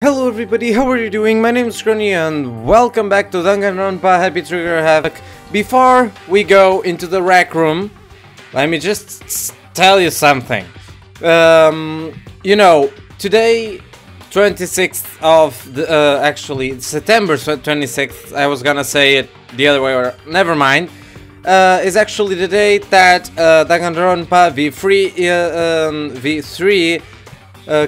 Hello everybody, how are you doing? My name is Scrunny and welcome back to Danganronpa Happy Trigger Havoc. Before we go into the rec room, let me just tell you something. Today, 26th of the, actually, September 26th, I was gonna say it the other way, or never mind, is actually the date that Danganronpa V3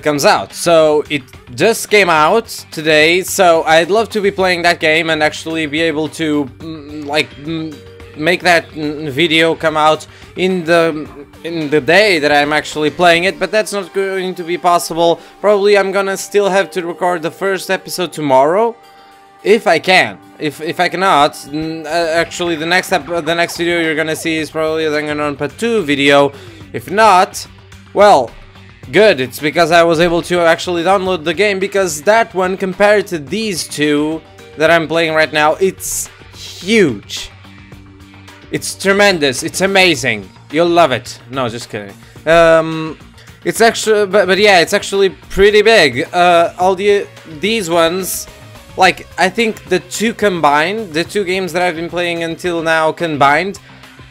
comes out. So it just came out today, so I'd love to be playing that game and actually be able to make that video come out in the day that I'm actually playing it, but that's not going to be possible. Probably I'm gonna still have to record the first episode tomorrow, if I can. If I cannot, actually the next video you're gonna see is probably a Danganronpa 2 video. If not, well, good, it's because I was able to actually download the game, because that one, compared to these two that I'm playing right now, it's huge. It's tremendous, it's amazing. You'll love it. No, just kidding. It's actually, but yeah, it's actually pretty big. These ones, like, I think the two combined, the two games that I've been playing until now combined,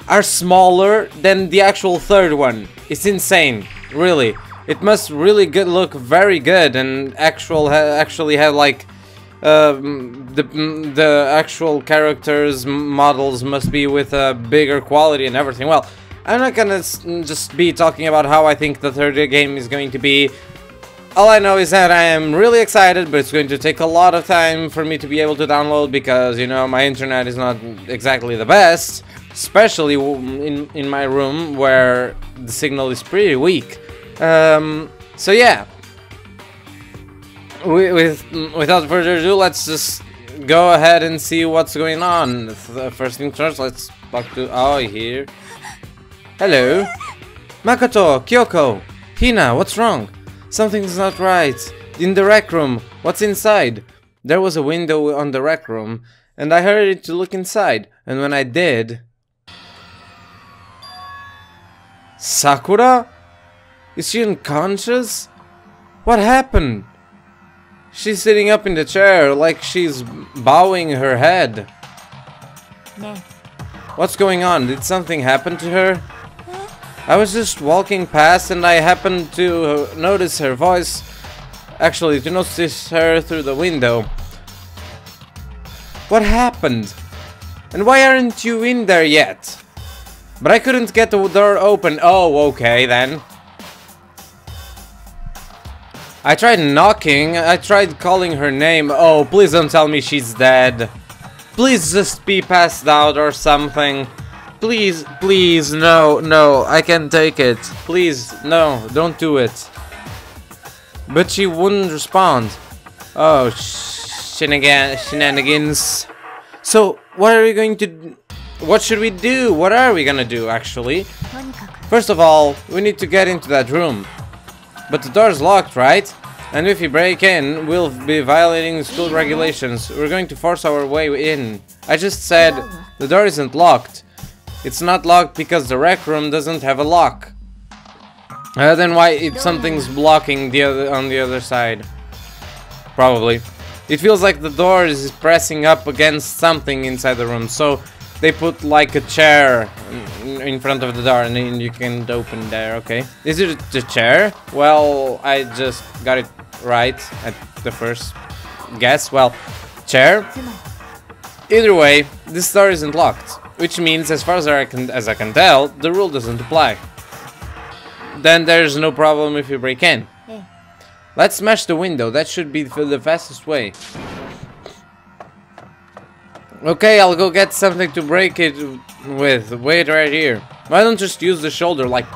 are smaller than the actual third one. It's insane, really. It must really look very good, and actually have like the actual characters models must be with a bigger quality and everything. Well, I'm not gonna just be talking about how I think the third game is going to be. All I know is that I am really excited, but it's going to take a lot of time for me to be able to download, because, you know, my internet is not exactly the best, especially in my room where the signal is pretty weak. So yeah, without further ado, let's just go ahead and see what's going on. First thing first, let's talk to Aoi here. Hello. Makoto, Kyoko, Hina, what's wrong? Something's not right. In the rec room, what's inside? There was a window on the rec room, and I hurried to look inside, and when I did... Sakura? Is she unconscious? What happened? She's sitting up in the chair, like she's bowing her head. No. What's going on? Did something happen to her? I was just walking past and I happened to notice her voice. Actually, to notice her through the window. What happened? And why aren't you in there yet? But I couldn't get the door open. Oh, okay then. I tried knocking, I tried calling her name. Oh, please don't tell me she's dead. Please just be passed out or something. Please, please, no, I can't take it. Please, no, don't do it. But she wouldn't respond. Oh, shenanigans. So, what are we going to... What should we do? What are we gonna do, actually? First of all, we need to get into that room. But the door's locked, right? And if we break in, we'll be violating school regulations. We're going to force our way in. I just said the door isn't locked. It's not locked because the rec room doesn't have a lock. Then why something's blocking on the other side? Probably. It feels like the door is pressing up against something inside the room. So they put like a chair in front of the door and then you can open there, okay. Is it the chair? Well, I just got it right at the first guess. Well, chair. Either way, this door isn't locked, which means, as far as I can tell, the rule doesn't apply. Then there's no problem if you break in. Let's smash the window, that should be the fastest way. Okay, I'll go get something to break it with. Wait right here. Why don't just use the shoulder, like...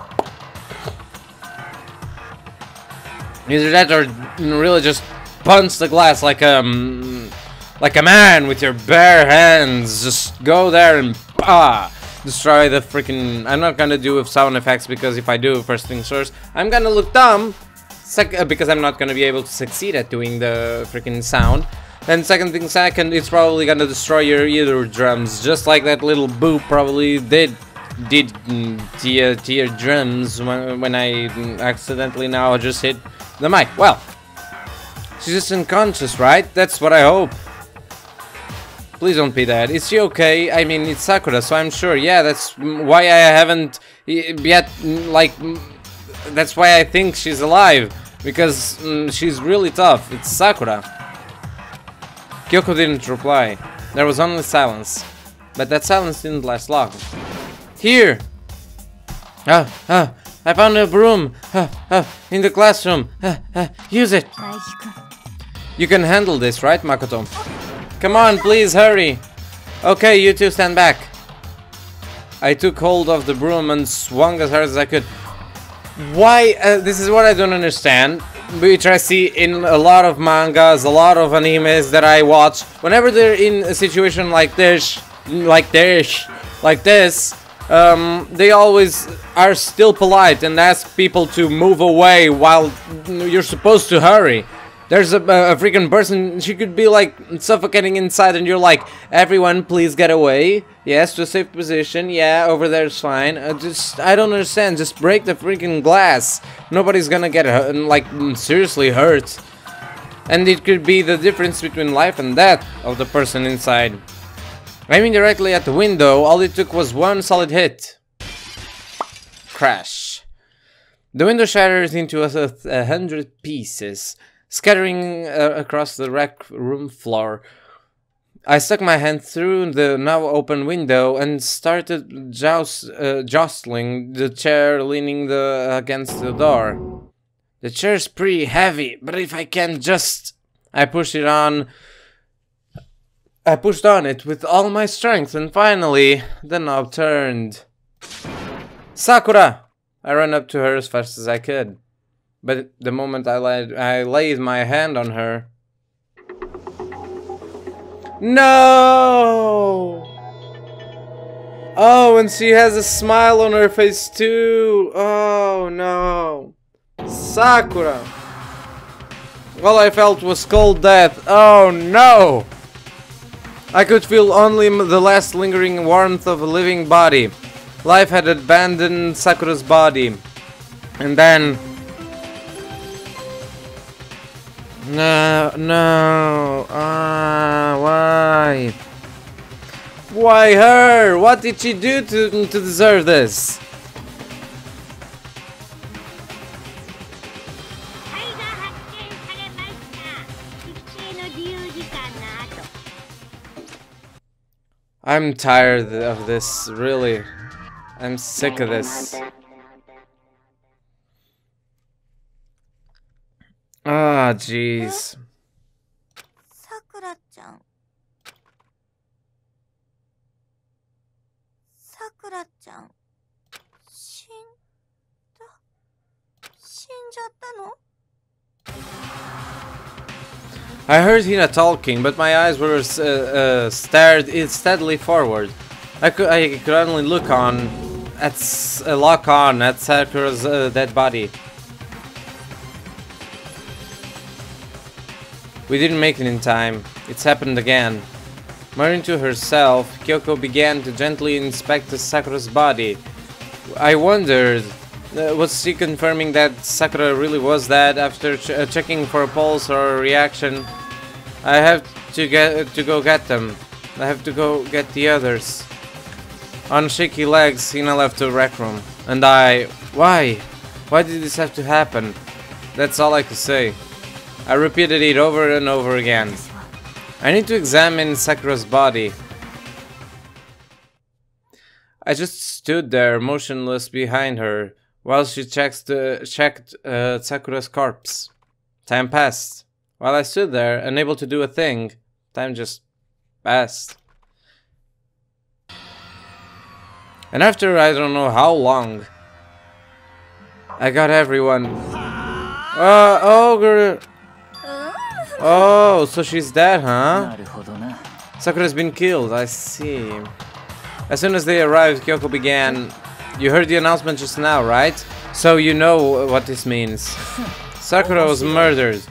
Either that or really just punch the glass like a man with your bare hands. Just go there and destroy the freaking... I'm not gonna do with sound effects, because if I do, first things first, I'm gonna look dumb. Because I'm not gonna be able to succeed at doing the freaking sound. Then second thing second, it's probably gonna destroy your eardrums, just like that little boop probably did to your drums when I accidentally now just hit the mic. Well, She's just unconscious, right? That's what I hope. Please don't be that. Is she okay? I mean, it's Sakura, so I'm sure. Yeah, that's why I haven't yet, like, that's why I think she's alive. Because she's really tough. It's Sakura. Kyoko didn't reply. There was only silence. But that silence didn't last long. Here! I found a broom! In the classroom! Use it! You can handle this, right, Makoto? Come on, please, hurry! Okay, you two stand back. I took hold of the broom and swung as hard as I could. Why? This is what I don't understand, which I see in a lot of mangas, a lot of animes that I watch. Whenever they're in a situation like this, they always are still polite and ask people to move away while you're supposed to hurry. There's a freaking person, she could be like suffocating inside and you're like, everyone please get away. Yes, to a safe position. Yeah, over there's fine. I don't understand. Just break the freaking glass. Nobody's gonna get like seriously hurt. And it could be the difference between life and death of the person inside. Aiming directly at the window, all it took was one solid hit. Crash. The window shattered into 100 pieces, scattering across the rec room floor. I stuck my hand through the now open window and started jostling the chair leaning against the door. The chair's pretty heavy, but if I can just... I pushed on it with all my strength and finally the knob turned. Sakura! I ran up to her as fast as I could. But the moment I laid my hand on her... No! Oh, and she has a smile on her face too. Oh no. Sakura! All I felt was cold death. Oh no! I could feel only the last lingering warmth of a living body. Life had abandoned Sakura's body. And then... No. Why? Why her? What did she do to deserve this? I'm tired of this, really. I'm sick of this. Ah, jeez. Sakura-chan. Sakura-chan. 死んじゃったの? I heard Hina talking, but my eyes were stared steadily forward. I could only lock on at Sakura's dead body. We didn't make it in time. It's happened again. Muttering to herself, Kyoko began to gently inspect Sakura's body. I wondered, was she confirming that Sakura really was dead after checking for a pulse or a reaction? I have to go get them. I have to go get the others. On shaky legs, Hina left the rec room. And why? Why did this have to happen? That's all I could say. I repeated it over and over again. I need to examine Sakura's body. I just stood there, motionless behind her, while she checked Sakura's corpse. Time passed. While I stood there, unable to do a thing, time just passed. And after I don't know how long, I got everyone. Oh, so she's dead, huh? Sakura's been killed, I see. As soon as they arrived, Kyoko began. You heard the announcement just now, right? So you know what this means. Sakura was murdered.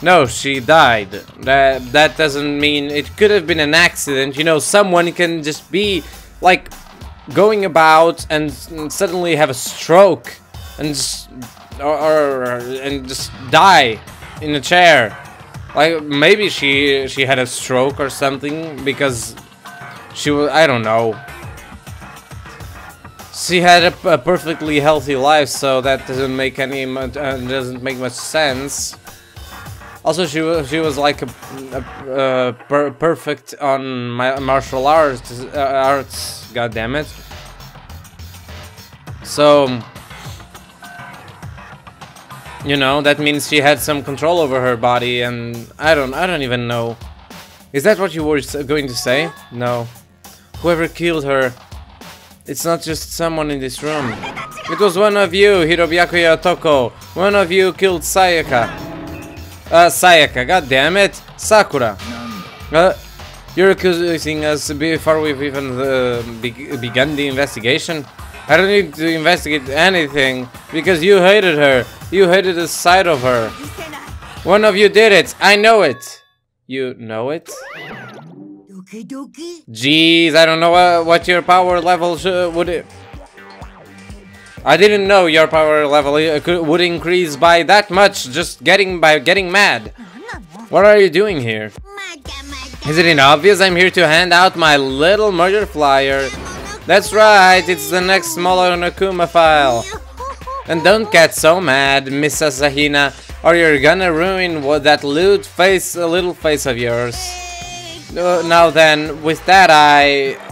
No, she died. That doesn't mean... It could have been an accident. You know, someone can just be, like, going about and suddenly have a stroke and just, and just die. in a chair. Like maybe she had a stroke or something, because she was, I don't know. She had a perfectly healthy life, so that doesn't make much sense. Also, she was like a perfect on martial arts. God damn it. So, you know, that means she had some control over her body, and I don't even know. Is that what you were going to say? No. Whoever killed her, it's not just someone in this room. It was one of you, Hirobyakuya Otoko. One of you killed Sayaka. Sayaka, god damn it. Sakura. You're accusing us before we've even begun the investigation? I don't need to investigate anything, because you hated her. You hated the sight of her. One of you did it. I know it. You know it? Jeez, I don't know what your power level would it. I didn't know your power level would increase by that much just by getting mad. What are you doing here? Isn't it obvious? I'm here to hand out my little murder flyer. That's right, it's the next smaller Nakuma file. And don't get so mad, Miss Asahina, or you're gonna ruin that little face of yours. Now then, with that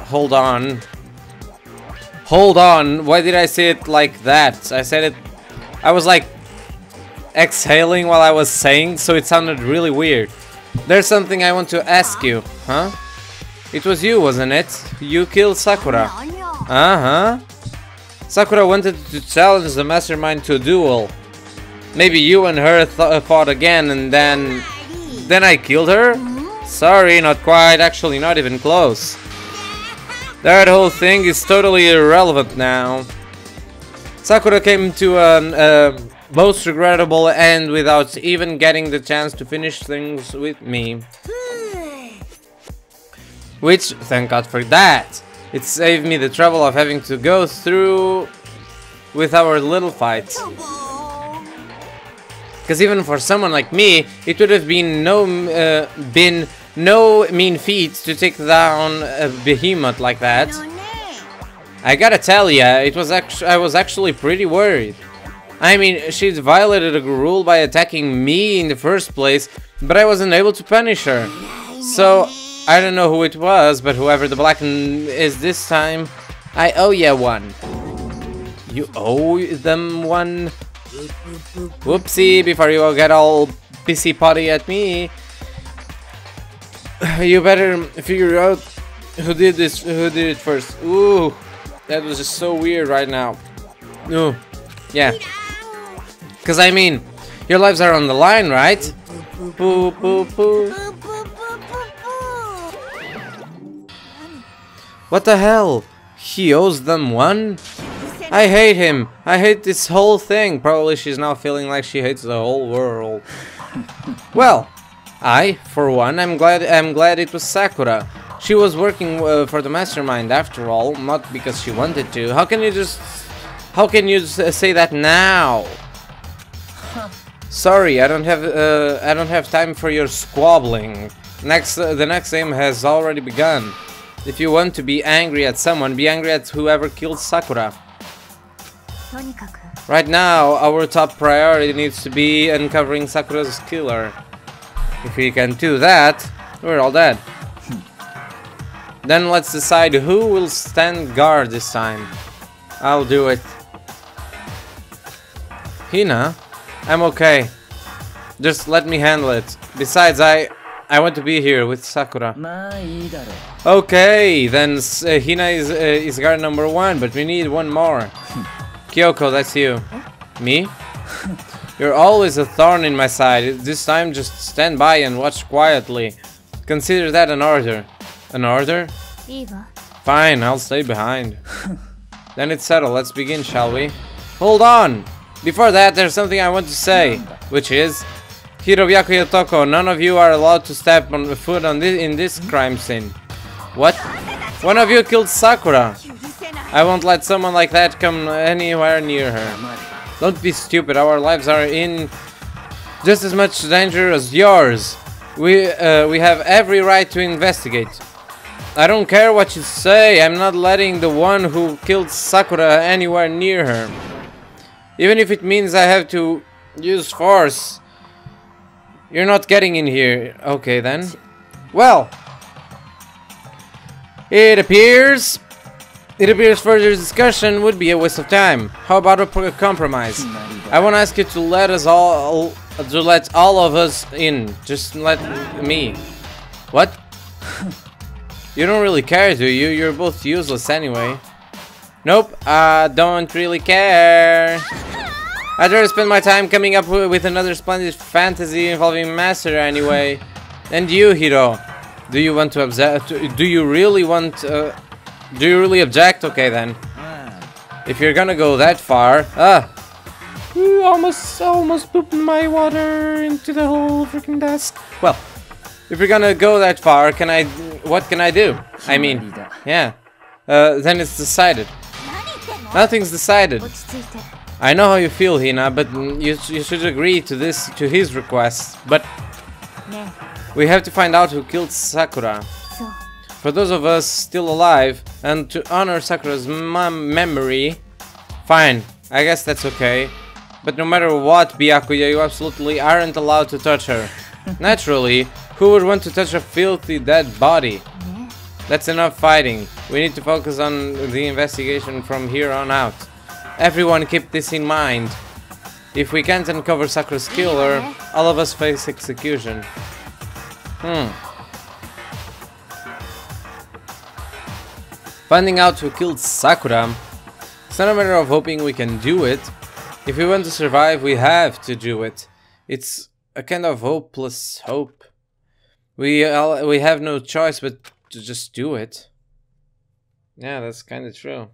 hold on. Hold on, why did I say it like that? I was like exhaling while I was saying, so it sounded really weird. There's something I want to ask you, huh? It was you, wasn't it? You killed Sakura. Uh-huh. Sakura wanted to challenge the mastermind to a duel. Maybe you and her fought again, and then I killed her? Sorry, not quite. Actually, not even close. That whole thing is totally irrelevant now. Sakura came to a most regrettable end without even getting the chance to finish things with me. Which, thank God for that. It saved me the trouble of having to go through with our little fight. Because even for someone like me, it would have been no mean feat to take down a behemoth like that. I gotta tell ya, I was actually pretty worried. I mean, she'd violated a rule by attacking me in the first place, but I wasn't able to punish her. So, I don't know who it was, but whoever the black is this time, I owe ya one. You owe them one? Whoopsie, before you all get all pissy potty at me. You better figure out who did it first. Ooh, that was just so weird right now. Ooh, yeah. Cause I mean, your lives are on the line, right? Boo, boo, boo. What the hell? He owes them one? I hate him. I hate this whole thing. Probably she's now feeling like she hates the whole world. Well, for one, I'm glad it was Sakura. She was working for the mastermind after all, not because she wanted to. How can you say that now? Sorry, I don't have time for your squabbling. The next game has already begun. If you want to be angry at someone, be angry at whoever killed Sakura. Right now, our top priority needs to be uncovering Sakura's killer. If we can do that, we're all dead. Then let's decide who will stand guard this time. I'll do it. Hina? I'm okay. Just let me handle it. Besides, I want to be here with Sakura. Okay, then Hina is guard number 1, but we need one more. Kyoko, that's you. Me? You're always a thorn in my side. This time, just stand by and watch quietly. Consider that an order. An order? Fine, I'll stay behind. Then it's settled. Let's begin, shall we? Hold on! Before that, there's something I want to say, which is... Hirobyakuya Otoko, none of you are allowed to step on foot in this crime scene. What? One of you killed Sakura. I won't let someone like that come anywhere near her. Don't be stupid, our lives are in Just as much danger as yours. We have every right to investigate. I don't care what you say, I'm not letting the one who killed Sakura anywhere near her. Even if it means I have to use force. You're not getting in here. Okay then. Well, it appears further discussion would be a waste of time. How about a compromise? I want to ask you to let all of us in. Just let me. What? You don't really care, do you? You're both useless anyway. Nope, I don't really care. I'd rather spend my time coming up with another splendid fantasy involving Master anyway. And you, Hiro, do you want to object? Do you really object? Okay then. If you're gonna go that far, almost pooped my water into the whole freaking desk. Well, if you're gonna go that far, what can I do? I mean, yeah. Then it's decided. Nothing's decided. I know how you feel, Hina, but you should agree to his request. But we have to find out who killed Sakura. For those of us still alive, and to honor Sakura's memory, fine, I guess that's okay. But no matter what, Byakuya, you absolutely aren't allowed to touch her. Naturally, who would want to touch a filthy dead body? That's enough fighting. We need to focus on the investigation from here on out. Everyone keep this in mind. If we can't uncover Sakura's killer, all of us face execution. Finding out who killed Sakura, it's not a matter of hoping we can do it. If we want to survive, we have to do it. It's a kind of hopeless hope. We have no choice but to just do it. Yeah, that's kind of true.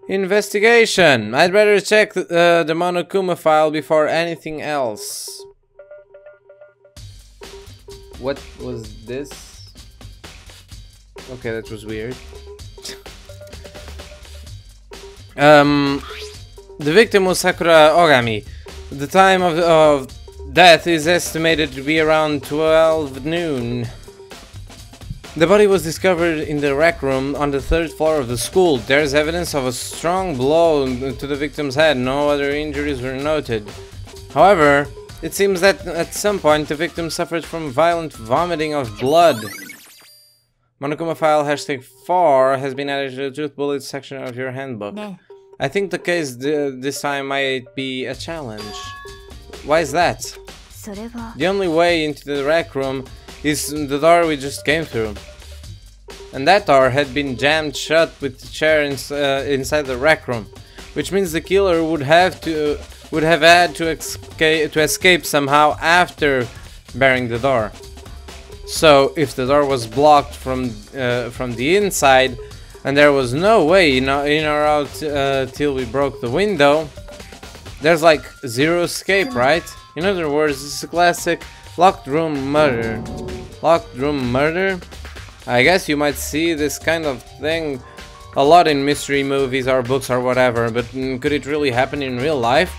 Investigation. I'd rather check the Monokuma file before anything else. What was this? Okay, that was weird. The victim was Sakura Ogami. The time of death is estimated to be around 12 noon. The body was discovered in the rec room on the 3rd floor of the school. There is evidence of a strong blow to the victim's head. No other injuries were noted. However, it seems that at some point the victim suffered from violent vomiting of blood. Monokuma file #4 has been added to the truth bullet section of your handbook. I think the case this time might be a challenge. Why is that? The only way into the rec room is the door we just came through. And that door had been jammed shut with the chair inside the rec room, which means the killer would have had to escape somehow after barring the door. So if the door was blocked from the inside, and there was no way in or out till we broke the window, there's like zero escape, right? In other words, this is a classic locked room murder. Locked room murder? I guess you might see this kind of thing a lot in mystery movies or books or whatever, but could it really happen in real life?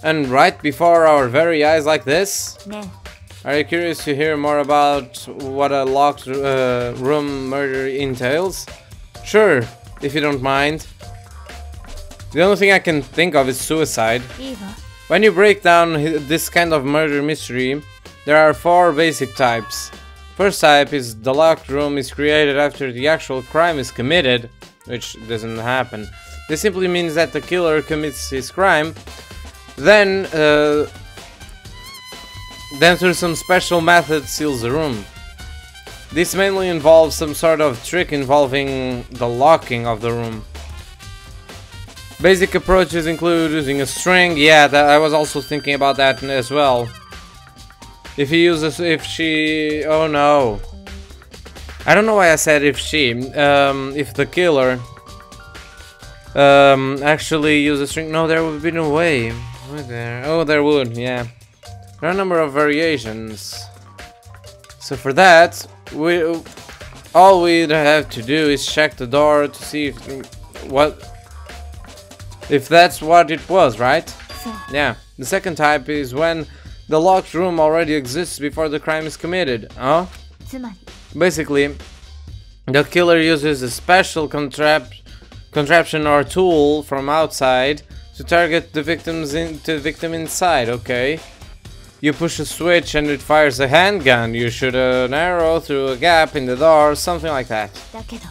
And right before our very eyes like this? Are you curious to hear more about what a locked room murder entails? Sure, if you don't mind. The only thing I can think of is suicide. When you break down this kind of murder mystery, there are 4 basic types. First type is the locked room is created after the actual crime is committed, which doesn't happen. This simply means that the killer commits his crime, then through some special method seals the room. This mainly involves some sort of trick involving the locking of the room. Basic approaches include using a string. Yeah, I was also thinking about that as well. Oh no. I don't know why I said if the killer actually used a string. No, there would be no way. Oh, there would, yeah. There are a number of variations. So for that, all we'd have to do is check the door to see if that's what it was, right? Yeah. The second type is when the locked room already exists before the crime is committed. Huh? つまり Basically, the killer uses a special contraption or tool from outside to target the victim inside. Okay. You push a switch and it fires a handgun. You shoot an arrow through a gap in the door, something like that. だけど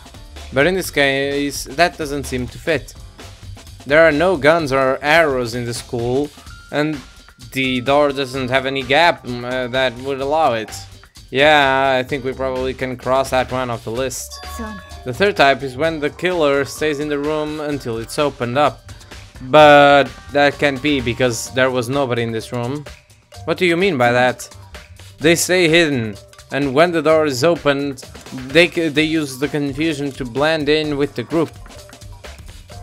But in this case, that doesn't seem to fit. There are no guns or arrows in the school, and the door doesn't have any gap that would allow it. Yeah, I think we probably can cross that one off the list. そうね The third type is when the killer stays in the room until it's opened up. But that can't be because there was nobody in this room. What do you mean by that? They stay hidden, and when the door is opened, they use the confusion to blend in with the group.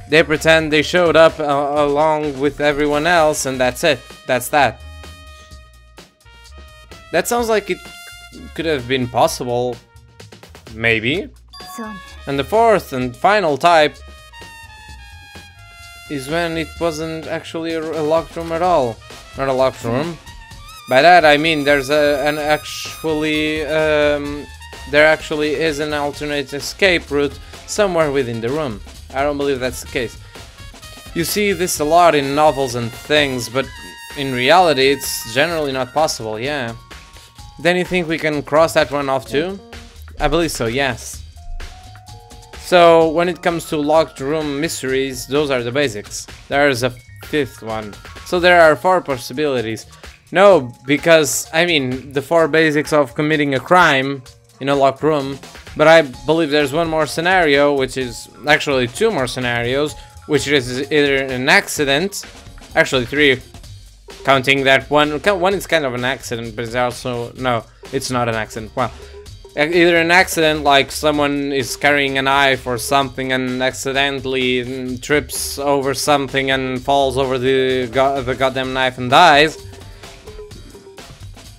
They pretend they showed up along with everyone else, and that's it. That's that. That sounds like it could have been possible. Maybe. そうね And the fourth and final type is when it wasn't actually a locked room at all. Not a locked room. By that I mean there's there actually is an alternate escape route somewhere within the room. I don't believe that's the case. You see this a lot in novels and things, but in reality it's generally not possible, yeah. Then you think we can cross that one off too? I believe so, yes. So when it comes to locked room mysteries, those are the basics. There's a fifth one. So there are 4 possibilities. No, because, I mean, the 4 basics of committing a crime in a locked room, but I believe there's one more scenario, which is actually 2 more scenarios, which is either an accident, actually 3, counting that one is kind of an accident, but it's also, no, it's not an accident, well, either an accident like someone is carrying a knife or something and accidentally trips over something and falls over the goddamn knife and dies.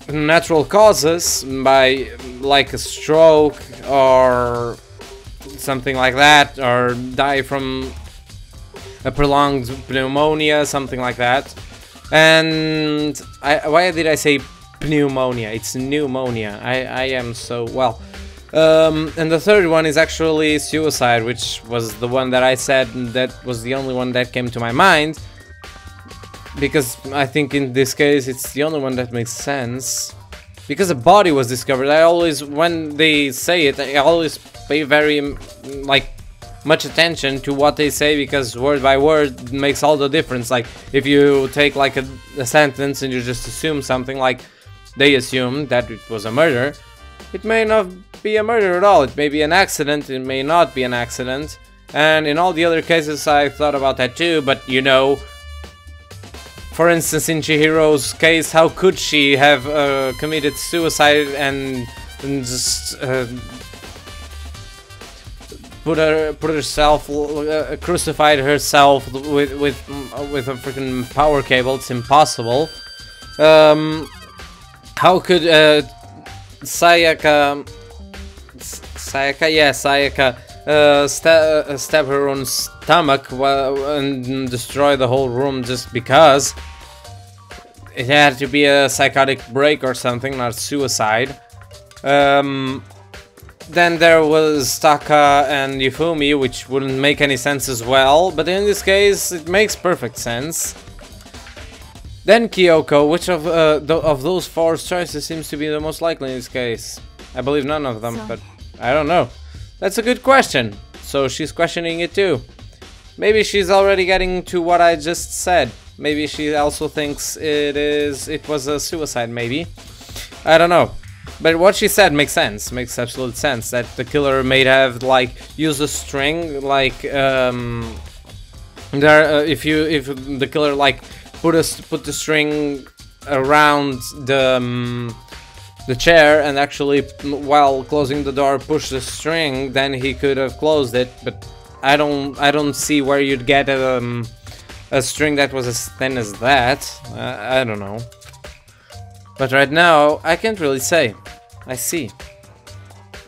Natural causes by like a stroke or something like that, or die from a prolonged pneumonia, something like that. And why did I say pneumonia? It's pneumonia. I am so well. And the third one is actually suicide, which was the one that I said that was the only one that came to my mind. Because I think in this case it's the only one that makes sense. Because a body was discovered, I always, when they say it, I always pay very, like, much attention to what they say, because word by word makes all the difference. Like, if you take like a sentence and you just assume something, like they assume that it was a murder, it may not be a murder at all. It may be an accident, it may not be an accident. And in all the other cases I thought about that too, but you know, for instance, in Chihiro's case, how could she have committed suicide and just crucified herself with a freaking power cable? It's impossible. How could Sayaka stab her own stomach and destroy the whole room just because? It had to be a psychotic break or something, not suicide. Then there was Taka and Yufumi, which wouldn't make any sense as well, but in this case it makes perfect sense. Then Kyoko, which of those 4 choices seems to be the most likely in this case? I believe none of them, but I don't know. That's a good question. So she's questioning it too. Maybe she's already getting to what I just said. Maybe she also thinks it was a suicide, maybe. I don't know. But what she said makes sense, makes absolute sense. That the killer may have like used a string, like if the killer like put the string around the chair and actually while closing the door push the string, then he could have closed it. But I don't see where you'd get a string that was as thin as that. I don't know. But right now I can't really say. I see.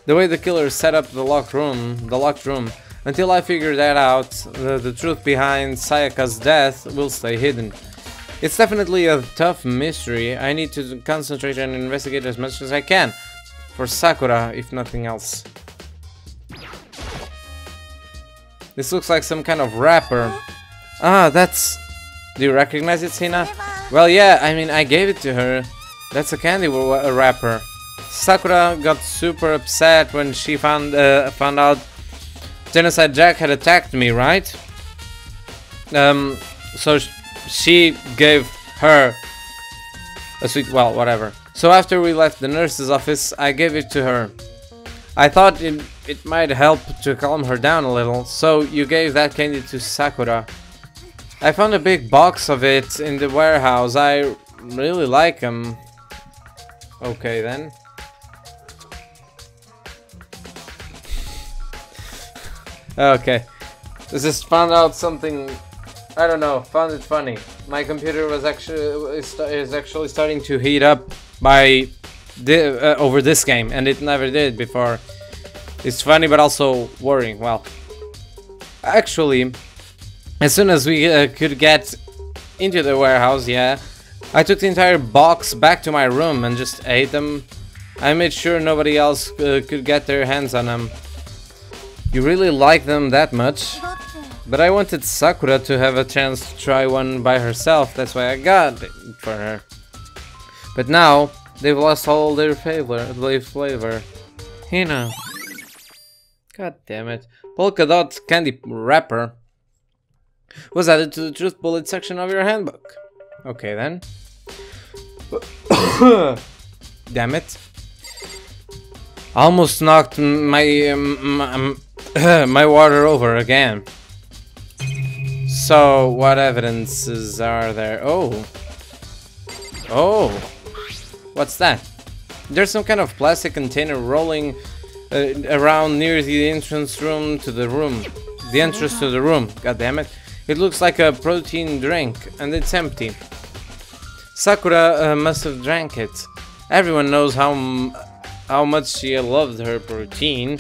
The way the killer set up the locked room, until I figure that out, the truth behind Sayaka's death will stay hidden. It's definitely a tough mystery. I need to concentrate and investigate as much as I can. For Sakura, if nothing else. This looks like some kind of wrapper. Ah, that's... Do you recognize it, Hina? Well, yeah, I mean, I gave it to her. That's a candy wrapper. Sakura got super upset when she found out Genocide Jack had attacked me, right? So she gave her a sweet... Well, whatever. So after we left the nurse's office, I gave it to her. I thought it might help to calm her down a little, so you gave that candy to Sakura. I found a big box of it in the warehouse. I really like them. Okay then. Okay. Just found out something. I don't know. Found it funny. My computer was actually starting to heat up by over this game, and it never did before. It's funny, but also worrying. Well, actually, as soon as we could get into the warehouse, yeah, I took the entire box back to my room and just ate them. I made sure nobody else could get their hands on them. You really like them that much? But I wanted Sakura to have a chance to try one by herself, that's why I got it for her. But now, they've lost all their flavor. Hina. God damn it. Polka dot candy wrapper was added to the truth bullet section of your handbook. Okay then. Damn it. Almost knocked my my water over again. So what evidences are there? Oh. Oh. What's that? There's some kind of plastic container rolling around near the entrance to the room. God damn it. It looks like a protein drink, and it's empty. Sakura must have drank it. Everyone knows how much she loved her protein,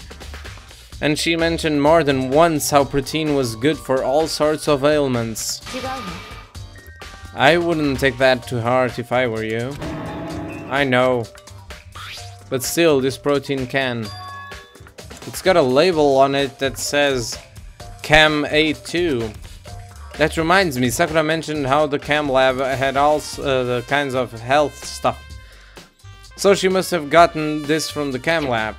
and she mentioned more than once how protein was good for all sorts of ailments. I wouldn't take that to heart if I were you. I know. But still, this protein can. It's got a label on it that says Chem A2. That reminds me, Sakura mentioned how the Chem lab had all the kinds of health stuff. So she must have gotten this from the Chem lab.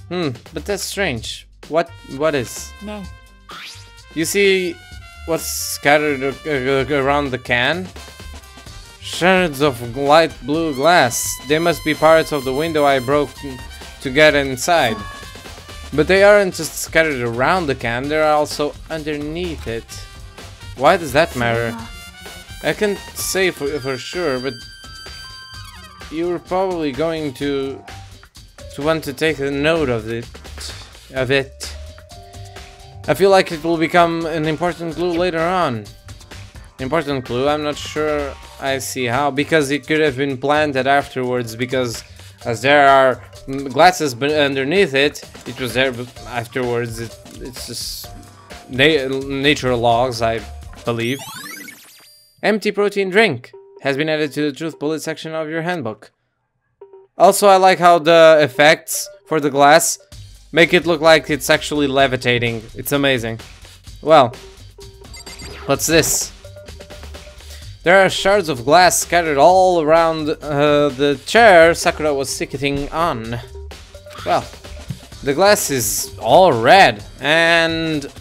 But that's strange. What is? You see what's scattered around the can? Shards of light blue glass. They must be parts of the window I broke to get inside. But they aren't just scattered around the can, they're also underneath it. Why does that matter? I can't say for sure, but you're probably going to want to take a note of it. I feel like it will become an important clue later on. Important clue? I'm not sure I see how, because it could have been planted afterwards, because as there are glasses underneath it, it was there afterwards. It's just nature laws, I believe. Empty protein drink has been added to the truth bullet section of your handbook. Also, I like how the effects for the glass make it look like it's actually levitating. It's amazing. Well, what's this? There are shards of glass scattered all around the chair Sakura was sitting on. Well, the glass is all red, and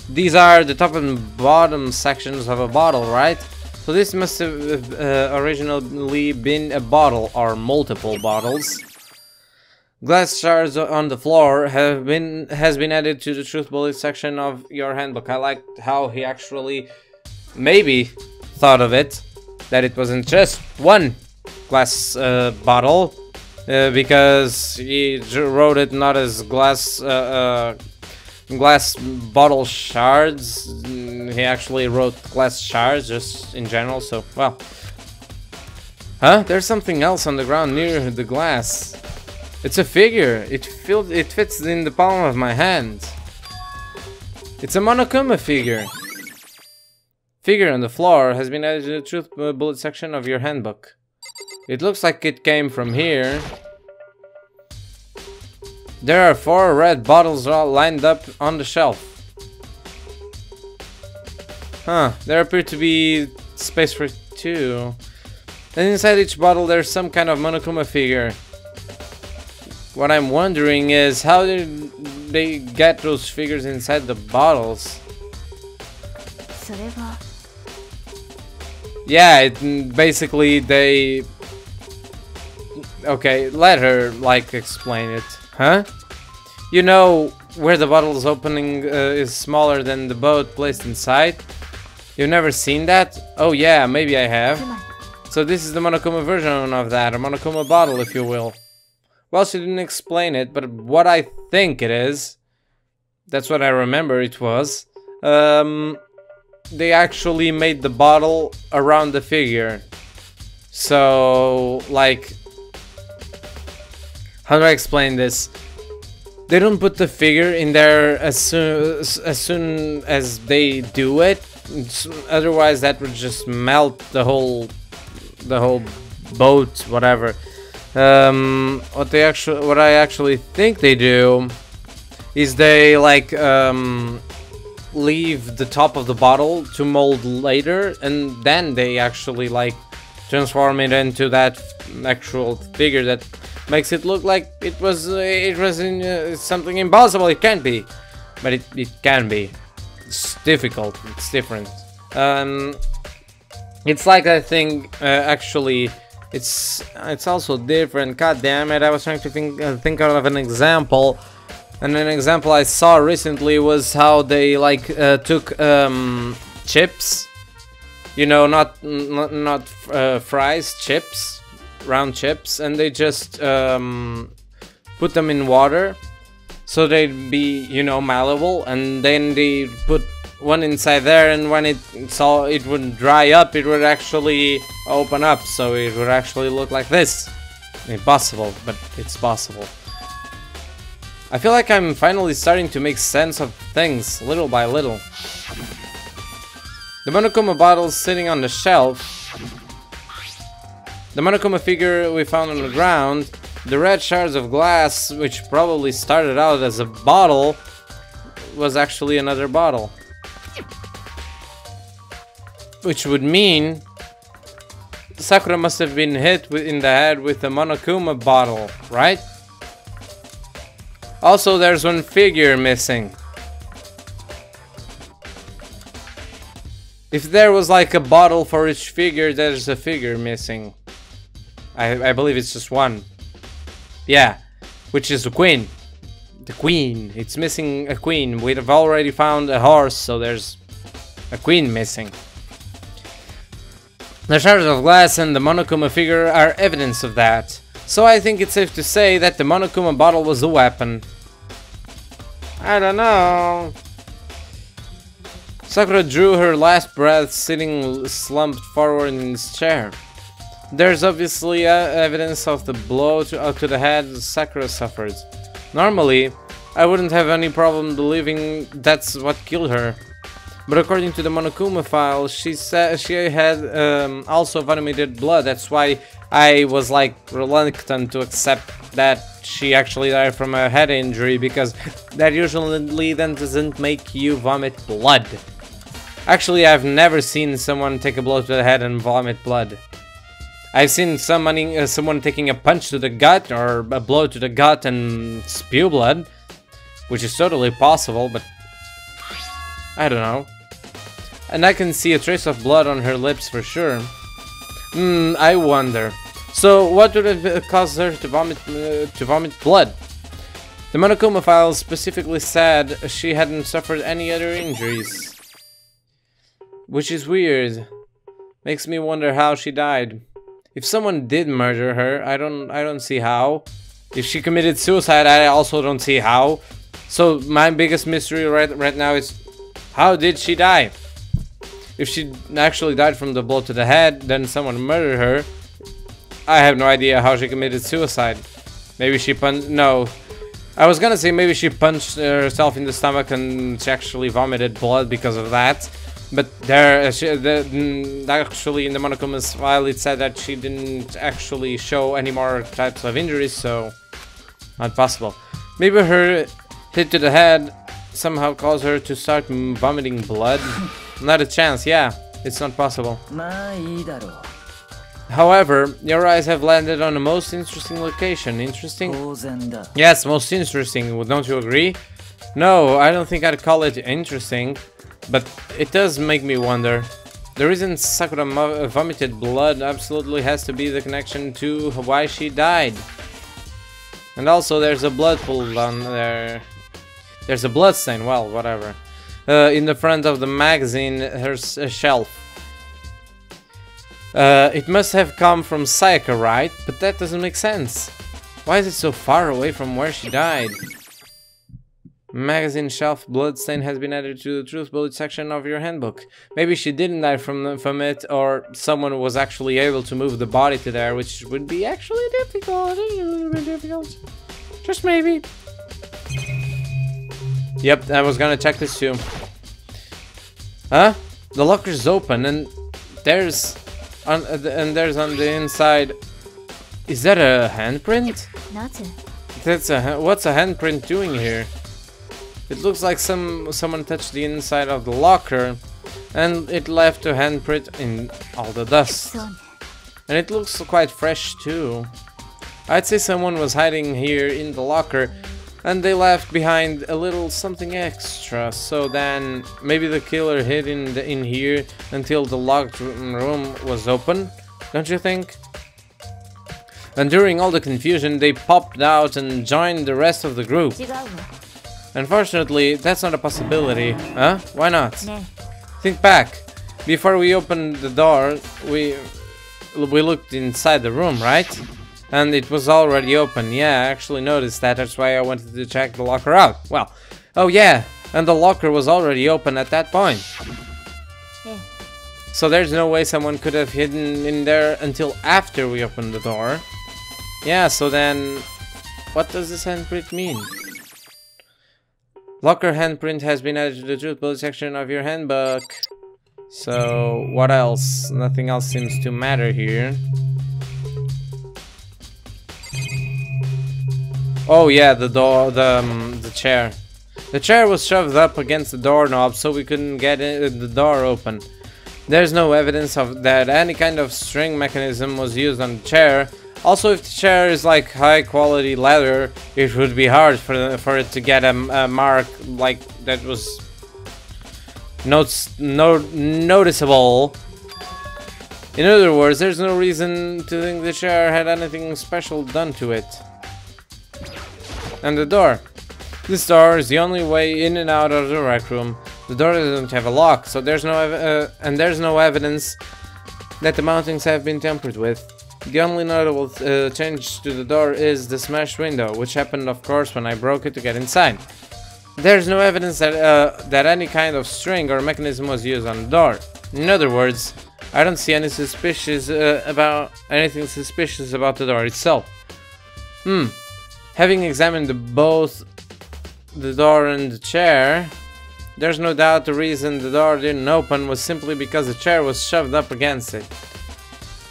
these are the top and bottom sections of a bottle, right? So this must have originally been a bottle or multiple bottles. Glass shards on the floor has been added to the truth bullet section of your handbook. I like how he actually maybe thought of it, that it wasn't just one glass bottle, because he wrote it not as glass bottle shards. He actually wrote glass shards just in general, so well. Huh? There's something else on the ground near the glass. It's a figure. It fits in the palm of my hand. It's a Monokuma figure. Figure on the floor has been added to the truth bullet section of your handbook. It looks like it came from here. There are 4 red bottles all lined up on the shelf. Huh, there appear to be space for 2. And inside each bottle there's some kind of Monokuma figure. What I'm wondering is, how did they get those figures inside the bottles? Yeah, basically they... Okay, let her, like, explain it. Huh? You know, where the bottle's opening is smaller than the boat placed inside? You've never seen that? Oh yeah, maybe I have. So this is the Monokuma version of that, a Monokuma bottle, if you will. Well, she didn't explain it, but what I think it is, that's what I remember it was, they actually made the bottle around the figure. So, like, how do I explain this? They don't put the figure in there as soon as they do it. Otherwise, that would just melt the whole boat, whatever. What I actually think they do is they like leave the top of the bottle to mold later, and then they actually like transform it into that actual figure that makes it look like it was in something impossible. It can't be, but it can be. It's difficult. It's different. It's like I think actually it's also different. God damn it! I was trying to think of an example. And an example I saw recently was how they like took chips, you know, not fries, chips, round chips, and they just put them in water so they'd be, you know, malleable, and then they put one inside there, and when it would dry up, it would actually open up, so it would actually look like this. Impossible, but it's possible. I feel like I'm finally starting to make sense of things, little by little. The Monokuma bottle's sitting on the shelf. The Monokuma figure we found on the ground. The red shards of glass, which probably started out as a bottle, was actually another bottle. Which would mean Sakura must have been hit in the head with a Monokuma bottle, right? Also, there's one figure missing. If there was like a bottle for each figure, there's a figure missing. I believe it's just one. Yeah, which is the queen. The queen. It's missing a queen. We've already found a horse, so there's a queen missing. The shards of glass and the Monokuma figure are evidence of that. So I think it's safe to say that the Monokuma bottle was a weapon. I don't know. Sakura drew her last breath, sitting slumped forward in his chair. There's obviously evidence of the blow to the head Sakura suffered. Normally, I wouldn't have any problem believing that's what killed her. But according to the Monokuma file, she said she had also vomited blood. That's why I was like reluctant to accept that she actually died from a head injury, because that usually then doesn't make you vomit blood. Actually, I've never seen someone take a blow to the head and vomit blood. I've seen someone taking a punch to the gut or a blow to the gut and spew blood, which is totally possible, but I don't know. And I can see a trace of blood on her lips for sure. I wonder. So what would have caused her to vomit blood? The Monokuma file specifically said she hadn't suffered any other injuries, which is weird. Makes me wonder how she died. If someone did murder her, I don't see how. If she committed suicide, I also don't see how. So my biggest mystery right now is, how did she die? If she actually died from the blow to the head, then someone murdered her. I have no idea how she committed suicide. Maybe she no. I was gonna say maybe she punched herself in the stomach and she actually vomited blood because of that. But there, actually in the Monokuma's file it said that she didn't actually show any more types of injuries, so not possible. Maybe her hit to the head somehow caused her to start vomiting blood. Not a chance, yeah, it's not possible. However, your eyes have landed on the most interesting location. Interesting? Yes, most interesting, don't you agree? No, I don't think I'd call it interesting, but it does make me wonder. The reason Sakura vomited blood absolutely has to be the connection to why she died. And also there's a blood pool on there. There's a blood stain, well, whatever. In the front of the magazine, there's a shelf. It must have come from Sayaka, right? But that doesn't make sense. Why is it so far away from where she died? Magazine shelf bloodstain has been added to the truth bullet section of your handbook. Maybe she didn't die from it, or someone was actually able to move the body to there, which would be actually difficult. Just maybe. Yep, I was gonna check this too. Huh? The locker's open and there's on the inside. Is that a handprint? That's what's a handprint doing here? It looks like someone touched the inside of the locker and it left a handprint in all the dust. And it looks quite fresh too. I'd say someone was hiding here in the locker and they left behind a little something extra. So then maybe the killer hid in here until the locked room was open, don't you think? And during all the confusion they popped out and joined the rest of the group. Unfortunately, that's not a possibility. Huh? Why not? Think back. Before we opened the door, we looked inside the room, right? And it was already open. Yeah, I actually noticed that. That's why I wanted to check the locker out. Well, oh yeah, and the locker was already open at that point. So there's no way someone could have hidden in there until after we opened the door. Yeah, so then what does this handprint mean? Locker handprint has been added to the truth bullet section of your handbook. So what else? Nothing else seems to matter here. Oh yeah, the door, the chair. The chair was shoved up against the doorknob so we couldn't get the door open. There's no evidence of that any kind of string mechanism was used on the chair. Also, if the chair is like high quality leather, it would be hard for it to get a mark like that was noticeable. In other words, there's no reason to think the chair had anything special done to it. And the door. This door is the only way in and out of the rec room. The door doesn't have a lock, so there's no evidence that the mountings have been tampered with. The only notable change to the door is the smashed window, which happened, of course, when I broke it to get inside. There's no evidence that any kind of string or mechanism was used on the door. In other words, I don't see anything suspicious about the door itself. Having examined both the door and the chair, there's no doubt the reason the door didn't open was simply because the chair was shoved up against it.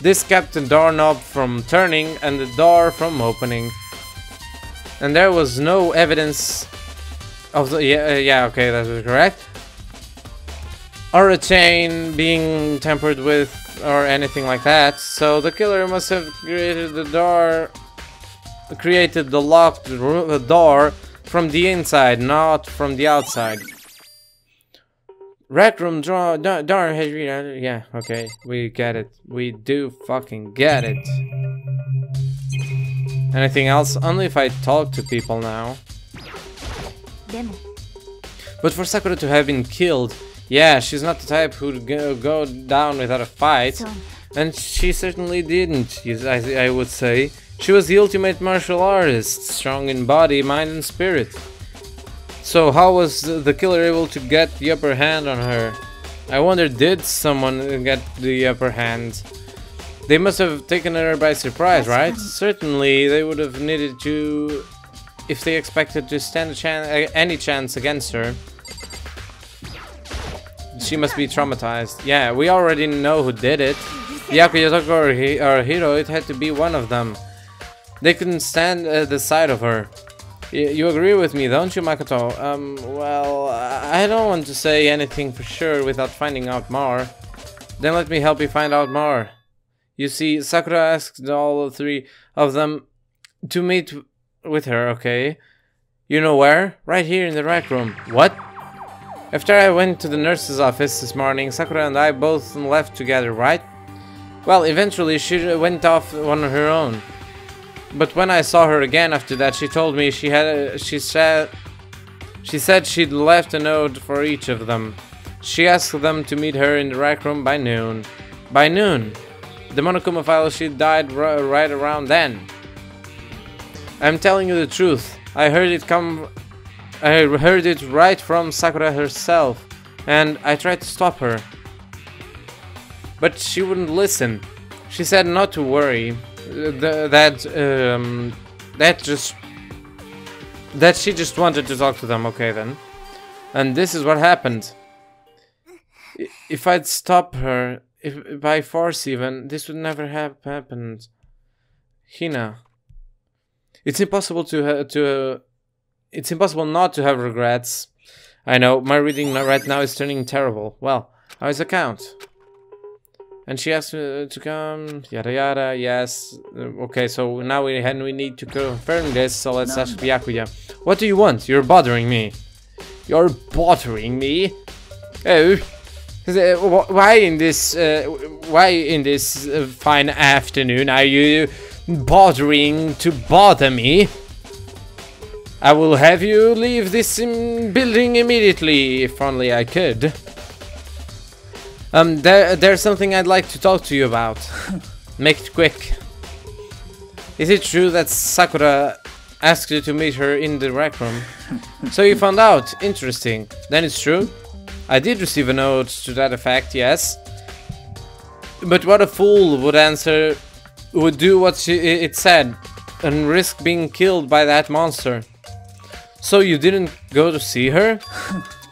This kept the doorknob from turning and the door from opening. And there was no evidence of the... yeah, okay, that was correct. Or a chain being tampered with or anything like that. So the killer must have created the locked door from the inside, not from the outside. Rec room door has... yeah, okay, we get it. We do fucking get it. Anything else? Only if I talk to people now. But for Sakura to have been killed, yeah, she's not the type who'd go down without a fight. And she certainly didn't, I would say. She was the ultimate martial artist, strong in body, mind and spirit. So how was the killer able to get the upper hand on her? I wonder, did someone get the upper hand? They must have taken her by surprise, right? Certainly they would have needed to, if they expected to stand any chance against her. she must be traumatized. Yeah, we already know who did it. Byakuya, Toko, or Hiro, it had to be one of them. They couldn't stand the sight of her. You agree with me, don't you, Makoto? Well, I don't want to say anything for sure without finding out more. Then let me help you find out more. You see, Sakura asked all three of them to meet with her, okay? You know where? Right here in the rec room. What? After I went to the nurse's office this morning, Sakura and I both left together, right? Well, eventually she went off on her own. But when I saw her again after that, she told me she said she'd left a note for each of them. She asked them to meet her in the rec room by noon. By noon? The Monokuma file, she died right around then. I'm telling you the truth. I heard it right from Sakura herself, and I tried to stop her. But she wouldn't listen. She said not to worry. That she just wanted to talk to them. Okay then. And this is what happened. If I'd stop her, if by force even, this would never have happened. Hina. It's impossible it's impossible not to have regrets. I know, my reading right now is turning terrible. Well, how is the count? And she asked me to come, yada yada, yes. Okay, so now we need to confirm this, so let's ask Byakuya. What do you want? You're bothering me. You're bothering me? Oh, why in this fine afternoon are you bothering to bother me? I will have you leave this building immediately, if only I could. There's something I'd like to talk to you about. Make it quick. Is it true that Sakura asked you to meet her in the rec room? So you found out. Interesting. Then it's true? I did receive a note to that effect, yes. But what a fool would do what it said and risk being killed by that monster. So you didn't go to see her?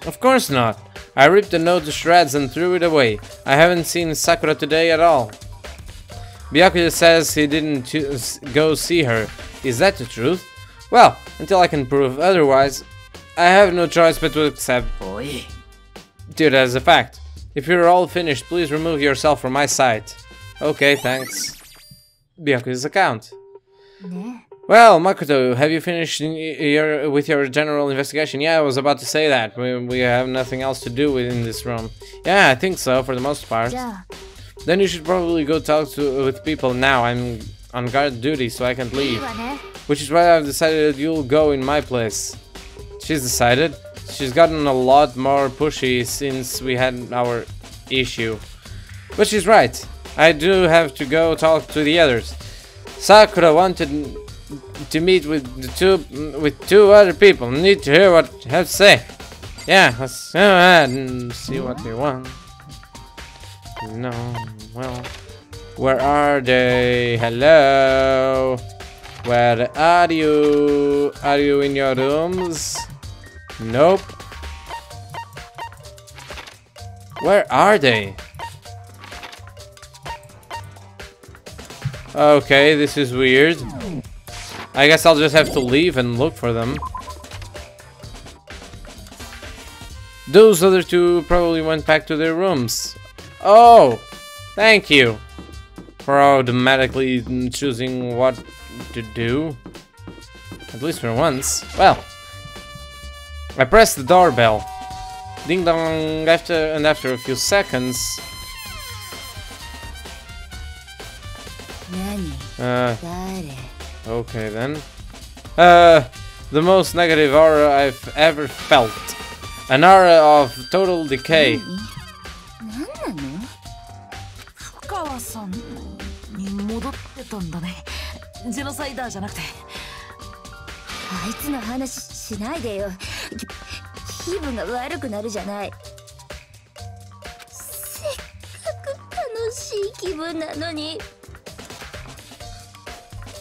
Of course not. I ripped the note to shreds and threw it away. I haven't seen Sakura today at all. Byakuya says he didn't go see her. Is that the truth? Well, until I can prove otherwise, I have no choice but to accept it as a fact. If you're all finished, please remove yourself from my sight. Okay, thanks. Byakuya's account. Well, Makoto, have you finished with your general investigation? Yeah, I was about to say that. We have nothing else to do in this room. Yeah, I think so, for the most part. Then you should probably go talk with people now. I'm on guard duty, so I can't leave. Which is why I've decided that you'll go in my place. She's decided. She's gotten a lot more pushy since we had our issue. But she's right. I do have to go talk to the others. Sakura wanted to meet with two other people. Need to hear what you have to say. Yeah, let's go ahead and see what they want. No, well, where are they? Hello, where are you? Are you in your rooms? Nope. Where are they? Okay, this is weird. I guess I'll just have to leave and look for them. Those other two probably went back to their rooms. Oh, thank you for automatically choosing what to do. At least for once. Well, I pressed the doorbell. Ding dong. After a few seconds. Okay then. The most negative aura I've ever felt. An aura of total decay.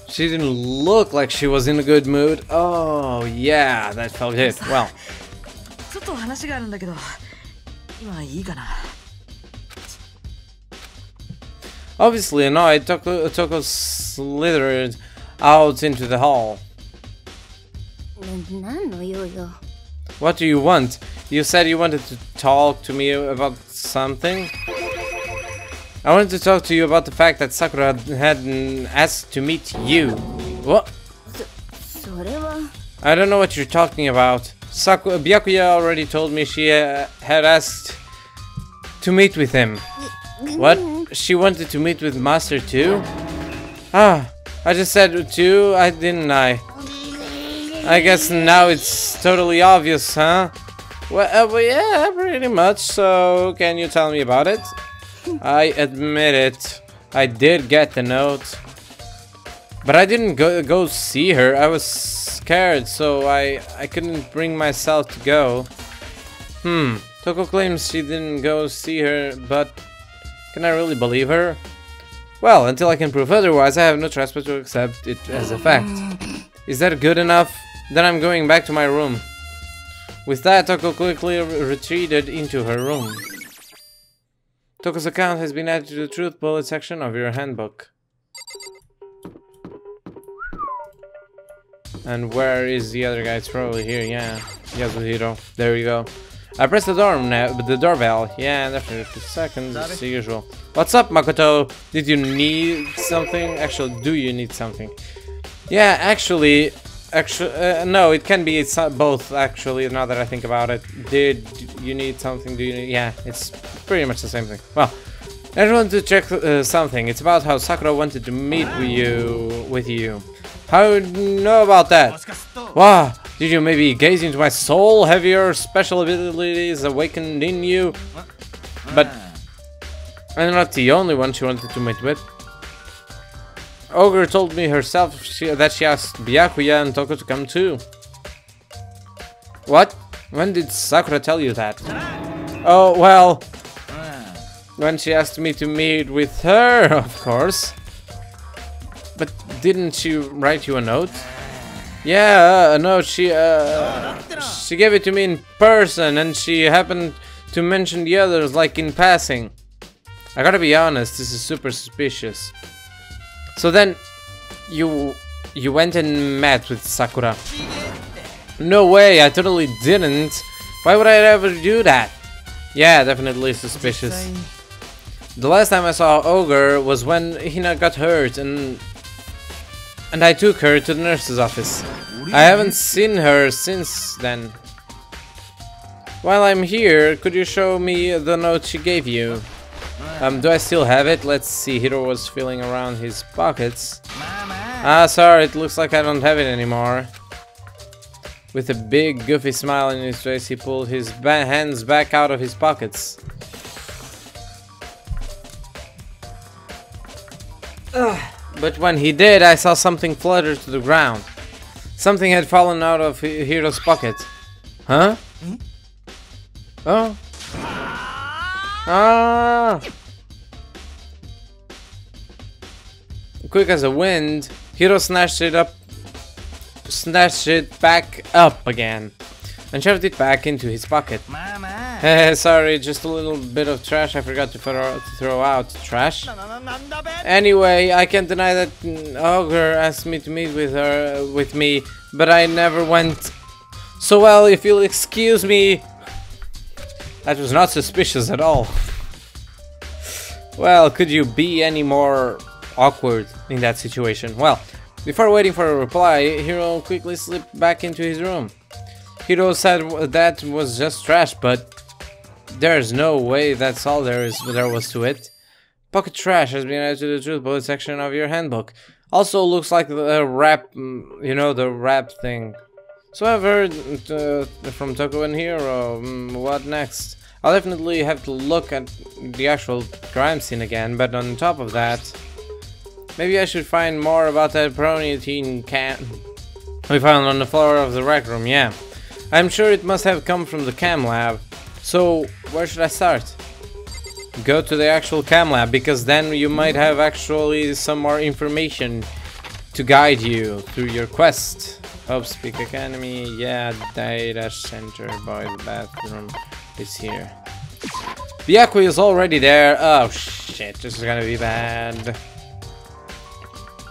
She didn't look like she was in a good mood. Oh yeah, that felt good. Well. Obviously annoyed, Toko slithered out into the hall. What do you want? You said you wanted to talk to me about something? I wanted to talk to you about the fact that Sakura had asked to meet you. What? I don't know what you're talking about. Byakuya already told me she had asked to meet with him. What? She wanted to meet with Master too? Ah, I just said too, didn't I? I guess now it's totally obvious, huh? Well, yeah, pretty much. So, can you tell me about it? I admit it. I did get the note. But I didn't go see her. I was scared, so I couldn't bring myself to go. Toko claims she didn't go see her, but can I really believe her? Well, until I can prove otherwise, I have no choice but to accept it as a fact. Is that good enough? Then I'm going back to my room. With that, Toko quickly retreated into her room. Toko's account has been added to the truth bullet section of your handbook. And where is the other guy? It's probably here, yeah. Yasuhiro. There you go. I pressed the doorbell. Yeah, definitely 50 seconds. It's the usual. What's up, Makoto? Did you need something? Actually, do you need something? Yeah, actually, no, it can be both, actually, now that I think about it. Did you need something? Do you need... Yeah, it's pretty much the same thing. Well, I just wanted to check something. It's about how Sakura wanted to meet with you. How do you know about that? Wow, did you maybe gaze into my soul? Have your special abilities awakened in you? But I'm not the only one she wanted to meet with. Ogre told me herself that she asked Byakuya and Toko to come too. What? When did Sakura tell you that? Oh, well, when she asked me to meet with her, of course. But didn't she write you a note? Yeah, a note. She gave it to me in person, and she happened to mention the others like in passing. I gotta be honest, this is super suspicious. So then, you went and met with Sakura? No way, I totally didn't. Why would I ever do that? Yeah, definitely suspicious. The last time I saw Ogre was when Hina got hurt and I took her to the nurse's office. I haven't seen her since then. While I'm here, could you show me the note she gave you? Do I still have it? Let's see. Hiro was feeling around his pockets. Ah, sorry, it looks like I don't have it anymore. With a big goofy smile on his face, he pulled his hands back out of his pockets. But when he did, I saw something flutter to the ground. Something had fallen out of Hiro's pocket. Huh? Oh. Ah! Quick as a wind, Hiro snatched it back up again, and shoved it back into his pocket. Sorry, just a little bit of trash I forgot to throw out. Trash? Anyway, I can't deny that Ogre asked me to meet with me, but I never went. So well, if you'll excuse me, that was not suspicious at all. Well, could you be any more awkward in that situation? Well, before waiting for a reply, Hiro quickly slipped back into his room. Hiro said that was just trash, but there's no way that's all there was to it. Pocket trash has been added to the truth bullet section of your handbook. Also looks like the rap, you know, the rap thing. So I've heard from Toko and Hiro. What next? I'll definitely have to look at the actual crime scene again, but on top of that, maybe I should find more about that protein can we found on the floor of the rec room. Yeah, I'm sure it must have come from the cam lab. So where should I start? Go to the actual cam lab, because then you might have actually some more information to guide you through your quest. Hope Speak Academy, yeah, data center, boys bathroom is here. Byakuya is already there. Oh shit, this is gonna be bad.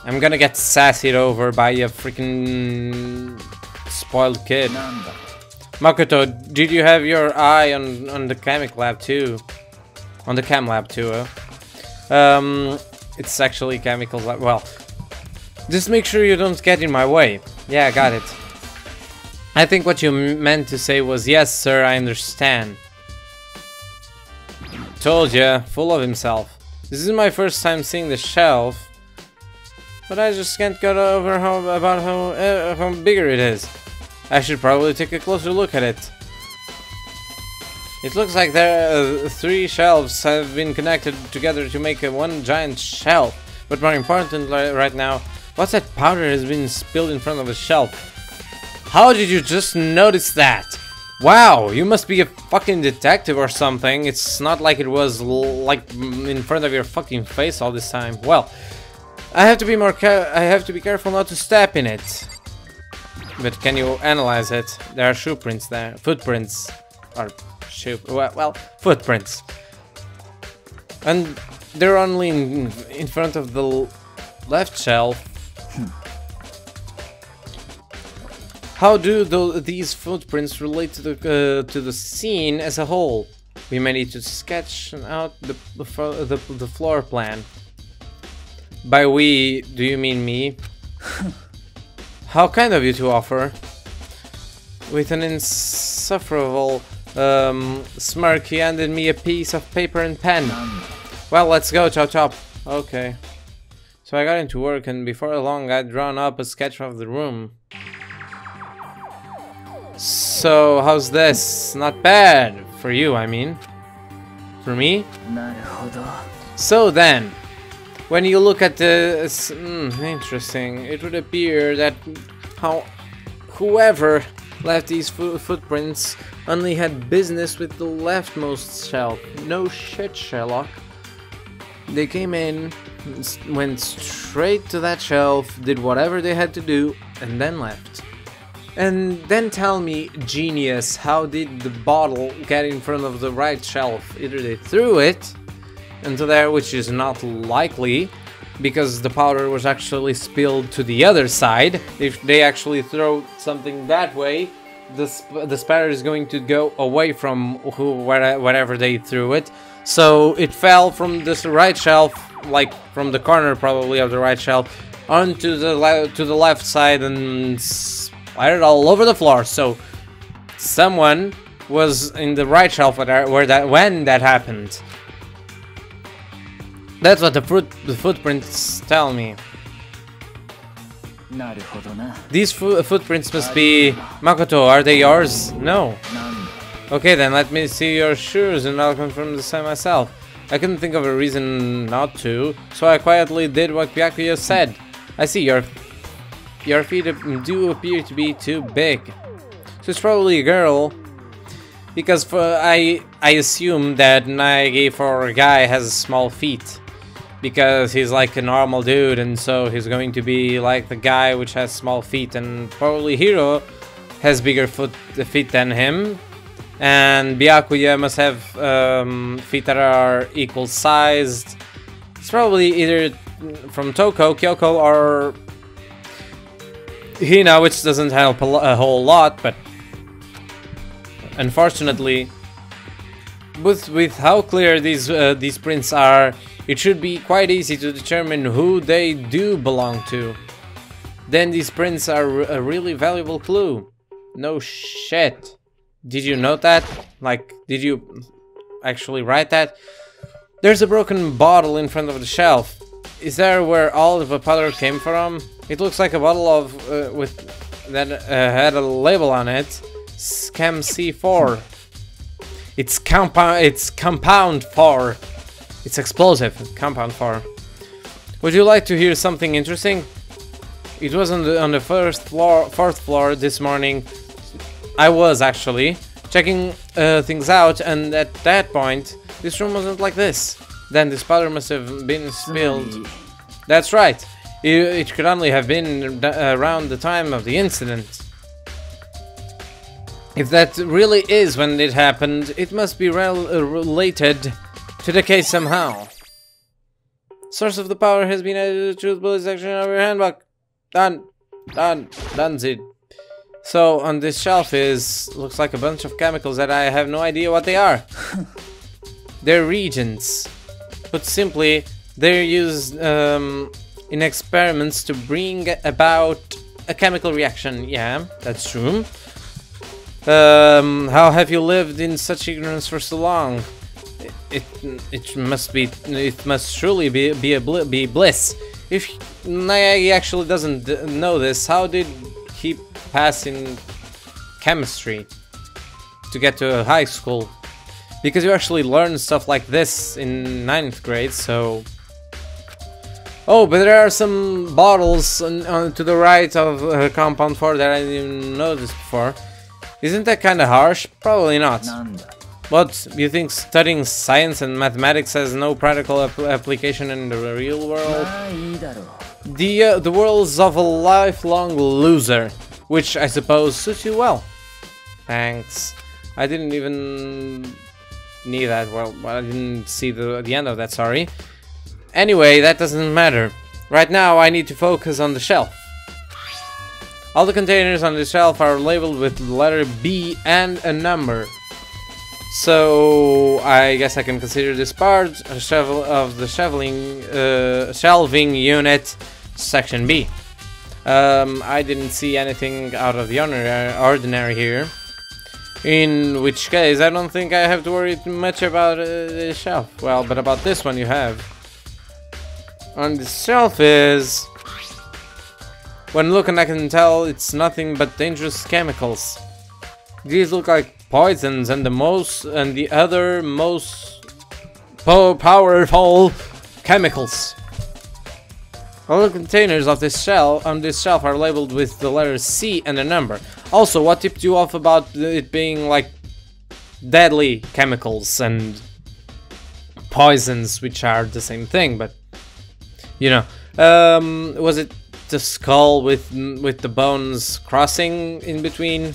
I'm gonna get sassied over by a freaking spoiled kid. Makoto, did you have your eye on the chemic lab too? On the chem lab too, it's actually chemical lab. Well, just make sure you don't get in my way. Yeah, I got it. I think what you meant to say was, yes, sir, I understand. Told ya, full of himself. This is my first time seeing the shelf, but I just can't get over how bigger it is. I should probably take a closer look at it. It looks like there 3 shelves have been connected together to make one giant shelf. But more important right now, what's that powder has been spilled in front of the shelf? How did you just notice that? Wow, you must be a fucking detective or something. It's not like it was like in front of your fucking face all this time. Well, I have to be careful not to step in it. But can you analyze it? There are shoe prints there, footprints, or well, footprints, and they're only in front of the left shelf. How do these footprints relate to the scene as a whole? We may need to sketch out the floor plan. By we, do you mean me? How kind of you to offer. With an insufferable smirk, he handed me a piece of paper and pen. Well, let's go, chop chop. Okay. So I got into work, and before long I'd drawn up a sketch of the room. So, how's this? Not bad. For you, I mean. For me? So then, when you look at this, interesting, it would appear that whoever left these footprints only had business with the leftmost shelf. No shit, Sherlock. They came in, went straight to that shelf, did whatever they had to do, and then left. And then tell me, genius, how did the bottle get in front of the right shelf? Either they threw it into there, which is not likely, because the powder was actually spilled to the other side. If they actually throw something that way, the spatter is going to go away from wherever they threw it. So it fell from this right shelf, like from the corner probably of the right shelf, onto the left side and splattered all over the floor. So someone was in the right shelf when that happened. That's what the footprints tell me. These footprints must be... Makoto, are they yours? No. Okay, then let me see your shoes and I'll confirm the same myself. I couldn't think of a reason not to, so I quietly did what Byakuya said. I see, your feet do appear to be too big. So it's probably a girl. Because I assume that Naegi for a guy has small feet. Because he's like a normal dude, and so he's going to be like the guy which has small feet, and probably Hiro has bigger feet than him, and Byakuya must have feet that are equal sized. It's probably either from Kyoko, or Hina, which doesn't help a whole lot, but unfortunately, with how clear these prints are, it should be quite easy to determine who they do belong to. Then these prints are a really valuable clue. No shit. Did you note that? Like, did you actually write that? There's a broken bottle in front of the shelf. Is there where all of the powder came from? It looks like a bottle of that had a label on it. Scam C4. It's compound 4. It's explosive. Compound 4. Would you like to hear something interesting? It was on the fourth floor this morning. I was actually checking things out, and at that point, this room wasn't like this. Then this powder must have been spilled. That's right. It could only have been around the time of the incident. If that really is when it happened, it must be related to the case somehow. Source of the power has been added to the truth bullet section of your handbook. Done. It. So on this shelf looks like a bunch of chemicals that I have no idea what they are. They're reagents. Put simply, they're used in experiments to bring about a chemical reaction. Yeah, that's true. How have you lived in such ignorance for so long? It must surely be bliss. If Naegi actually doesn't know this, how did he pass in chemistry to get to high school? Because you actually learn stuff like this in 9th grade, so... Oh, but there are some bottles to the right of compound 4 that I didn't notice before. Isn't that kinda harsh? Probably not. What, you think studying science and mathematics has no practical application in the real world? The world's of a lifelong loser, which I suppose suits you well. Thanks. I didn't even need that. Well, I didn't see the end of that, sorry. Anyway, that doesn't matter. Right now, I need to focus on the shelf. All the containers on the shelf are labeled with the letter B and a number. So I guess I can consider this part of the shelving unit, section B. I didn't see anything out of the ordinary here. In which case, I don't think I have to worry too much about the shelf. Well, but about this one you have. On the shelf is... When looking, I can tell it's nothing but dangerous chemicals. These look like poisons, and the other most powerful chemicals. All the containers of this shelf are labeled with the letter C and a number. Also, what tipped you off about it being like deadly chemicals and poisons, which are the same thing, but you know, was it the skull with the bones crossing in between?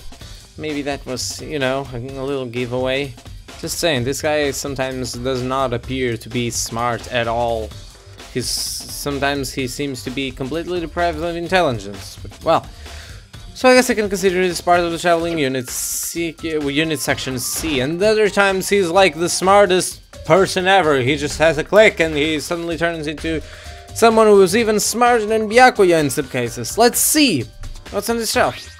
Maybe that was, you know, a little giveaway. Just saying, this guy sometimes does not appear to be smart at all. Sometimes he seems to be completely deprived of intelligence. But, well, so I guess I can consider this part of the traveling unit section C. And other times he's like the smartest person ever. He just has a click and he suddenly turns into someone who's even smarter than Byakuya in some cases. Let's see what's on the shelf.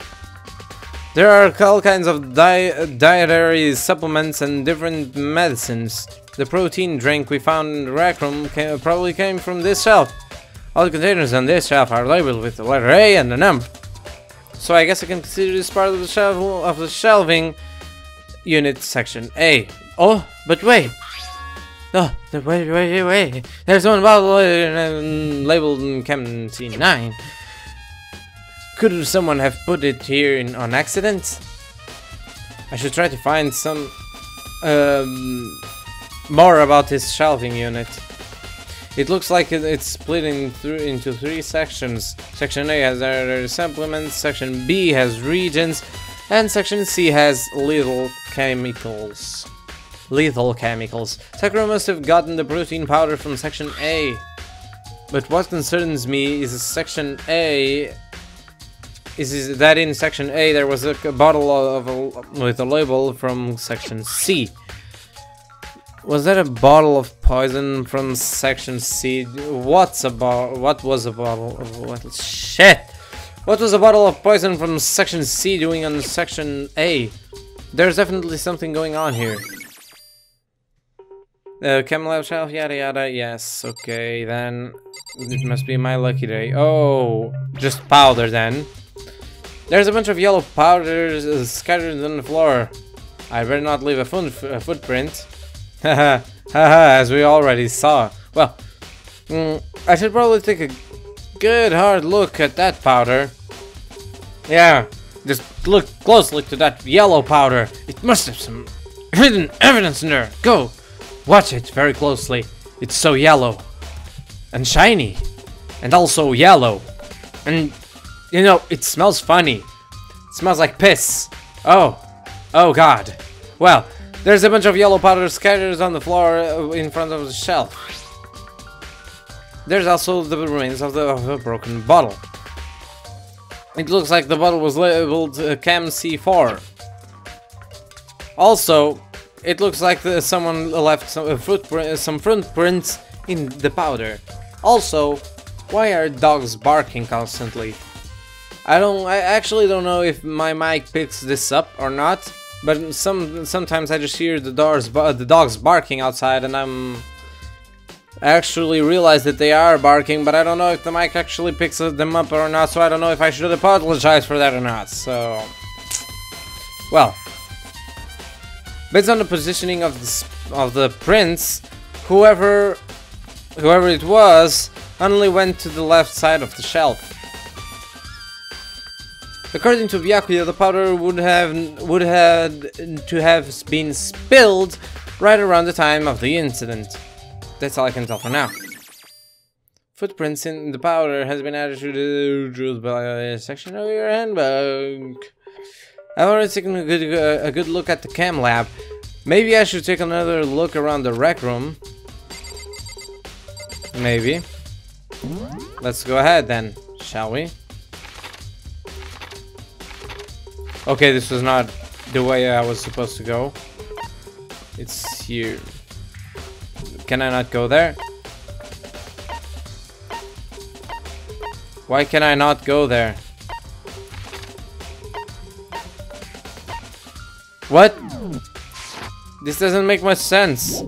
There are all kinds of dietary supplements and different medicines. The protein drink we found in the rec room probably came from this shelf. All the containers on this shelf are labeled with the letter A and the number. So I guess I can consider this part of the shelving unit section A. Oh, but wait. Oh, wait. There's one bottle labeled in Chemistry 9. Could someone have put it here on accident? I should try to find some more about this shelving unit. It looks like it's split into 3 sections. Section A has other supplements, Section B has reagents, and Section C has lethal chemicals. Sakura must have gotten the protein powder from Section A. But what concerns me is Section A... Is that in Section A there was a bottle with a label from Section C. Was that a bottle of poison from Section C? What was a bottle of what? Shit! What was a bottle of poison from Section C doing on Section A? There's definitely something going on here. Chem lab shelf, yada yada. Yes, okay, then it must be my lucky day. Oh, just powder then. There's a bunch of yellow powders scattered on the floor. I better not leave a footprint. Haha, as we already saw. Well, I should probably take a good hard look at that powder. Yeah, just look closely to that yellow powder. It must have some hidden evidence in there. Go, watch it very closely. It's so yellow and shiny and also yellow. And you know, it smells funny. It smells like piss. Oh, Oh god. Well, there's a bunch of yellow powder scattered on the floor in front of the shelf. There's also the remains of a broken bottle. It looks like the bottle was labeled Cam C4. Also, it looks like someone left some footprints in the powder. Also, why are dogs barking constantly? I actually don't know if my mic picks this up or not, but sometimes I just hear the dogs barking outside, and I actually realize that they are barking, but I don't know if the mic actually picks them up or not, so I don't know if I should apologize for that or not. So, well, based on the positioning of the prints, whoever it was only went to the left side of the shelf. According to Byakuya, the powder would have to have been spilled right around the time of the incident. That's all I can tell for now. Footprints in the powder has been added to the section of your handbook. I've already taken a good look at the cam lab. Maybe I should take another look around the rec room. Maybe. Let's go ahead then, shall we? Okay, this was not the way I was supposed to go. It's here. Can I not go there? Why can I not go there? What? This doesn't make much sense.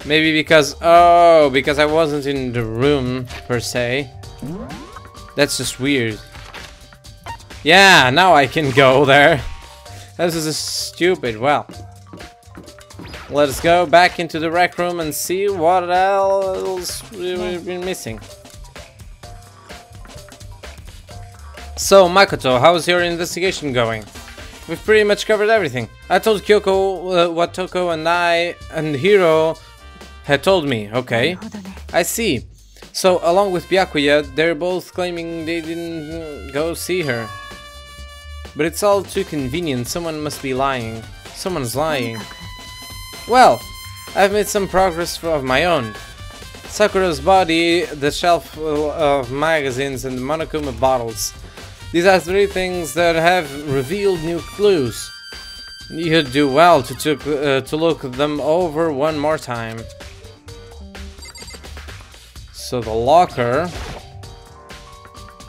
Maybe because... oh, because I wasn't in the room, per se. That's just weird. Yeah, now I can go there. This is stupid. Well, let's go back into the rec room and see what else we've been missing. So, Makoto, how's your investigation going? We've pretty much covered everything. I told Kyoko what Toko and I and Hiro had told me. Okay, I see. So, along with Byakuya, they're both claiming they didn't go see her. But it's all too convenient. Someone must be lying. Someone's lying. Well, I've made some progress of my own. Sakura's body, the shelf of magazines, and the Monokuma bottles. These are three things that have revealed new clues. You'd do well to look them over one more time. So the locker.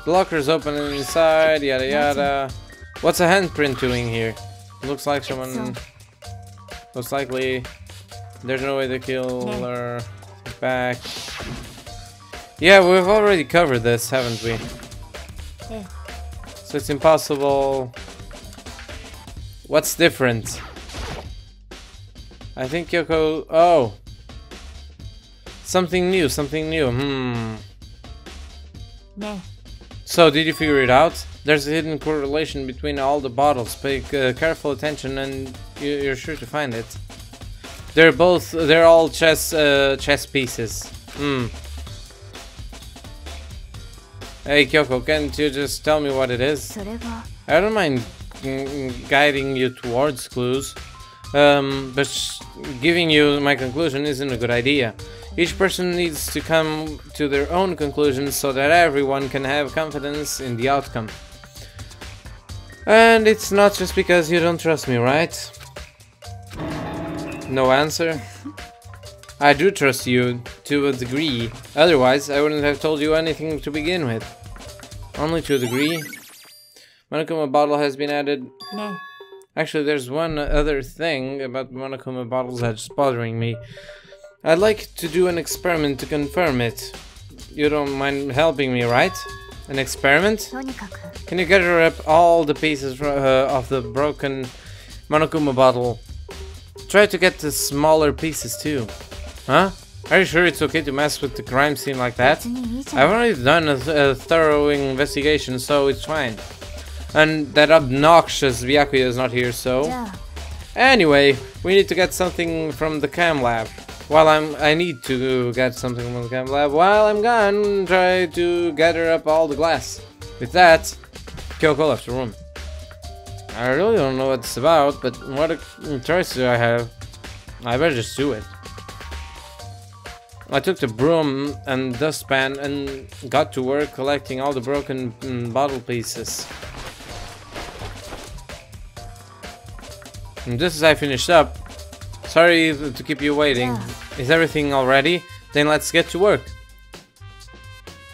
The locker's open inside, yada yada. What's a handprint doing here? Looks like someone... most likely... there's no way to kill her. Back. Yeah, we've already covered this, haven't we? So it's impossible... What's different? I think Kyoko... oh! Something new, So, did you figure it out? There's a hidden correlation between all the bottles. Pay careful attention and you're sure to find it. They're all chess pieces. Hey Kyoko, can't you just tell me what it is? I don't mind guiding you towards clues, but giving you my conclusion isn't a good idea. Each person needs to come to their own conclusions so that everyone can have confidence in the outcome. And it's not just because you don't trust me, right? No answer? I do trust you, to a degree. Otherwise, I wouldn't have told you anything to begin with. Only to a degree. Monokuma bottle has been added. Actually, there's one other thing about Monokuma bottles that's bothering me. I'd like to do an experiment to confirm it. You don't mind helping me, right? An experiment? Can you gather up all the pieces of the broken Monokuma bottle? Try to get the smaller pieces too. Huh? Are you sure it's okay to mess with the crime scene like that? I've already done a thorough investigation, so it's fine. And that obnoxious Byakuya is not here, so... Anyway, we need to get something from the cam lab. I need to get something from the cam lab. While I'm gone, try to gather up all the glass. With that, Kyoko left the room. I really don't know what it's about, but what a choice do I have? I better just do it. I took the broom and dustpan and got to work collecting all the broken bottle pieces. And just as I finished up, sorry to keep you waiting. Is everything all ready? Then let's get to work.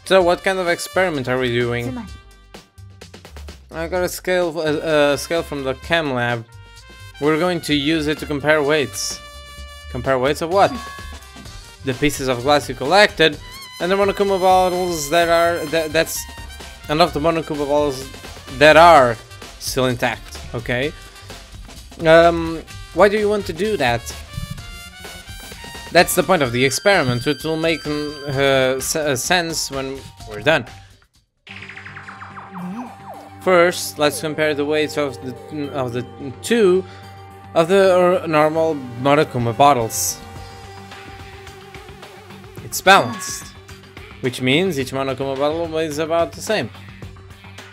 So what kind of experiment are we doing? I got a scale from the chem lab. We're going to use it to compare weights. Compare weights of what? The pieces of glass you collected, and the Monokuma bottles that are and of the Monokuma bottles that are still intact. Okay. Why do you want to do that? That's the point of the experiment. It will make sense when we're done. First, let's compare the weights of the two of the normal Monokuma bottles. It's balanced, which means each Monokuma bottle weighs about the same,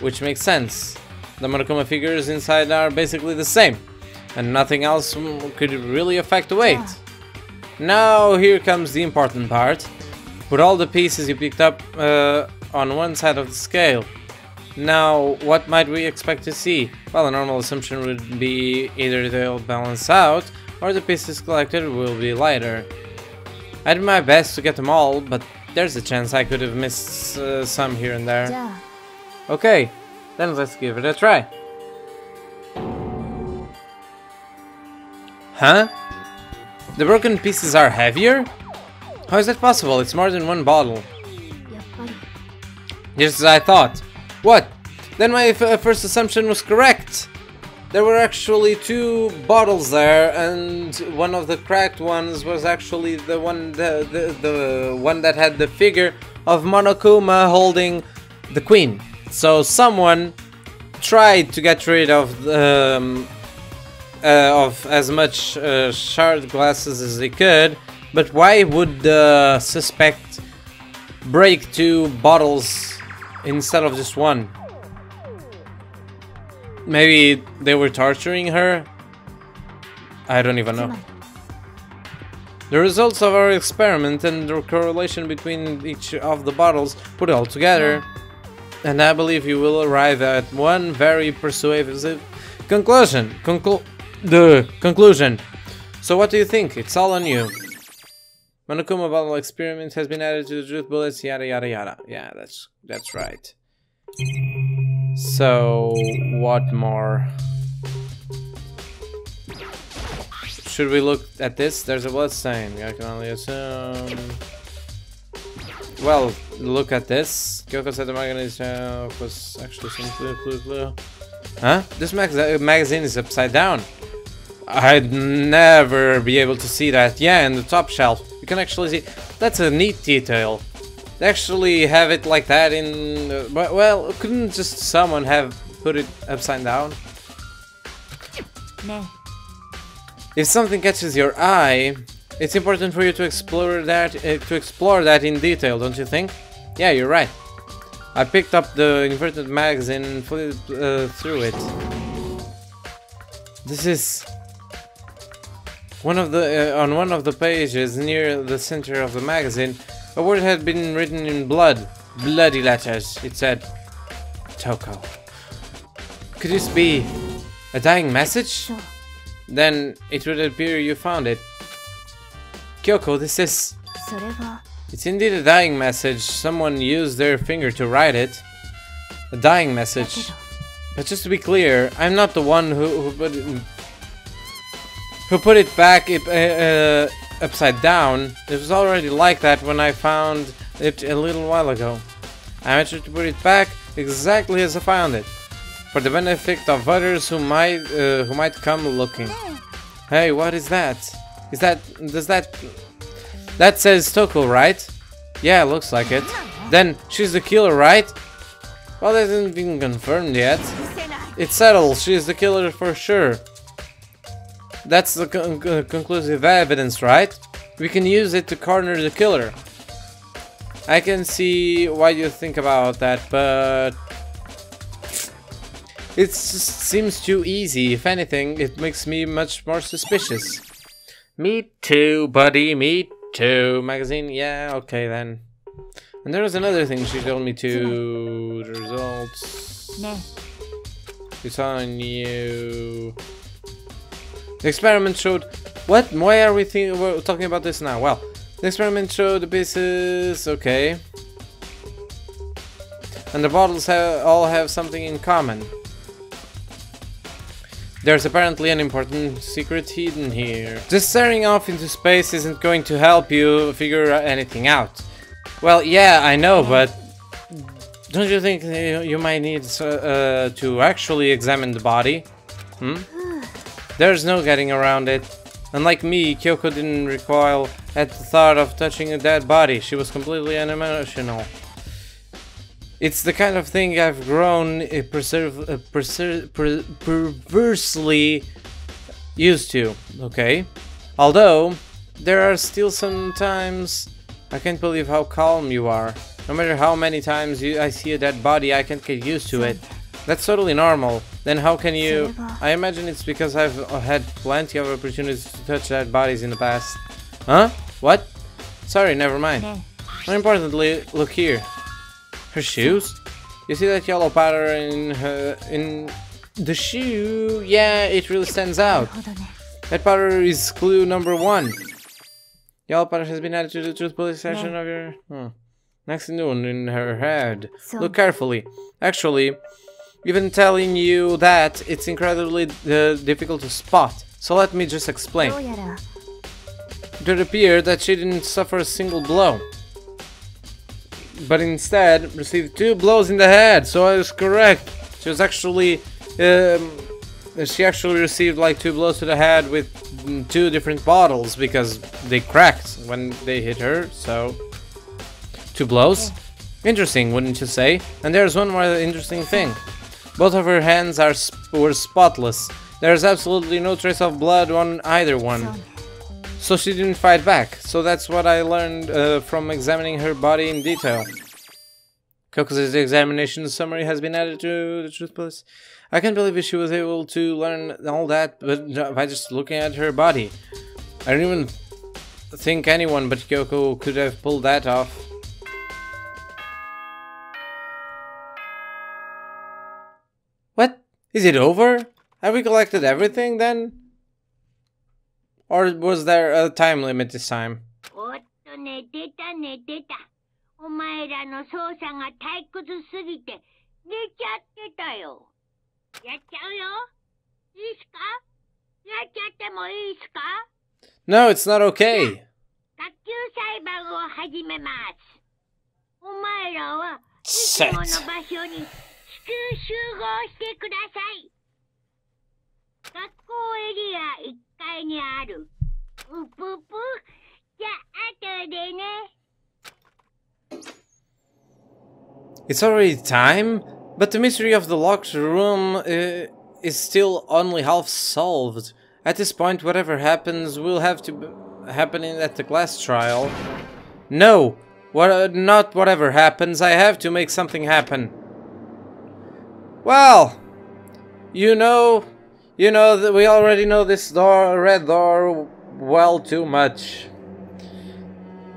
which makes sense. The Monokuma figures inside are basically the same, and nothing else could really affect the weight. Now here comes the important part. Put all the pieces you picked up on one side of the scale. Now, what might we expect to see? Well, a normal assumption would be either they'll balance out, or the pieces collected will be lighter. I did my best to get them all, but there's a chance I could have missed some here and there. Okay, then let's give it a try. Huh? The broken pieces are heavier? How is that possible? It's more than one bottle. Just as I thought. What? Then my first assumption was correct. There were actually two bottles there, and one of the cracked ones was actually the one that had the figure of Monokuma holding the queen. So someone tried to get rid of as much shard glasses as they could, but why would the suspect break two bottles instead of just one? Maybe they were torturing her? I don't even know. The results of our experiment and the correlation between each of the bottles put it all together, and I believe you will arrive at one very persuasive conclusion. Conclusion. So what do you think? It's all on you. Monokuma bottle experiment has been added to the truth bullets, yada yada yada. Yeah, that's right. So what more? Should we look at this? There's a blood stain. I can only assume. Well, look at this. Kyoko said the magazine was actually some clue. Huh? This magazine is upside down. I'd never be able to see that. Yeah, in the top shelf. You can actually see. That's a neat detail. They actually have it like that in... well, couldn't just someone have put it upside down? No. If something catches your eye, it's important for you to explore that in detail, don't you think? Yeah, you're right. I picked up the inverted magazine and flipped through it. This is one of the on one of the pages near the center of the magazine. A word had been written in bloody letters. It said, Toko. Could this be a dying message? Then it would appear you found it. Kyoko, this is... It's indeed a dying message. Someone used their finger to write it. A dying message. But just to be clear, I'm not the one who put it back upside down. It was already like that when I found it a little while ago. I managed to put it back exactly as I found it, for the benefit of others who might come looking. Hey, what is that? That says Toko, right? Yeah, looks like it. Then she's the killer, right? Well, that hasn't been confirmed yet. It's settled. She's the killer for sure. That's the conclusive evidence, right? We can use it to corner the killer. I can see why you think about that, but It seems too easy. If anything, it makes me much more suspicious. Me too, buddy, me too. Magazine, yeah, okay then. And there was another thing she told me to. The results. It's on you. The experiment showed... What? Why are we we're talking about this now? Well, the experiment showed the pieces... Okay. And the bottles all have something in common. There's apparently an important secret hidden here. Just staring off into space isn't going to help you figure anything out. Well, yeah, I know, but... Don't you think you might need to actually examine the body? There's no getting around it. Unlike me, Kyoko didn't recoil at the thought of touching a dead body. She was completely unemotional. It's the kind of thing I've grown perversely used to, okay? Although, there are still some times... I can't believe how calm you are. No matter how many times I see a dead body, I can't get used to it. That's totally normal. Then how can you... I imagine it's because I've had plenty of opportunities to touch dead bodies in the past. Huh? What? Sorry, never mind. More importantly, look here. Her shoes? You see that yellow powder in the shoe? Yeah, it really stands out. That powder is clue number 1. Yellow powder has been added to the truth police section of your... Next one in her head. Look carefully. Actually, even telling you that, it's incredibly difficult to spot. So let me just explain. It would appear that she didn't suffer a single blow, but instead received 2 blows in the head. So I was correct. She was actually... she actually received like 2 blows to the head with 2 different bottles because they cracked when they hit her, so... 2 blows? Interesting, wouldn't you say? And there's one more interesting thing. Both of her hands were spotless. There's absolutely no trace of blood on either one. So she didn't fight back. So that's what I learned from examining her body in detail. Kyoko's examination summary has been added to the truth police. I can't believe she was able to learn all that by just looking at her body. I don't even think anyone but Kyoko could have pulled that off. What? Is it over? Have we collected everything then? Or was there a time limit this time? お前らの操作が退屈すぎて寝ちゃってたよ。やっちゃうよ。いいっすか？やっちゃってもいいっすか？ No, it's not okay. 学級裁判を始めます。お前らはいつもの場所に至急集合してください。学校エリア1階にある。うぷぷ。じゃあ後でね。 It's already time, but the mystery of the locked room is still only half solved. At this point, whatever happens will have to happen at the class trial. No, not whatever happens. I have to make something happen. Well, you know that we already know this red door well too much.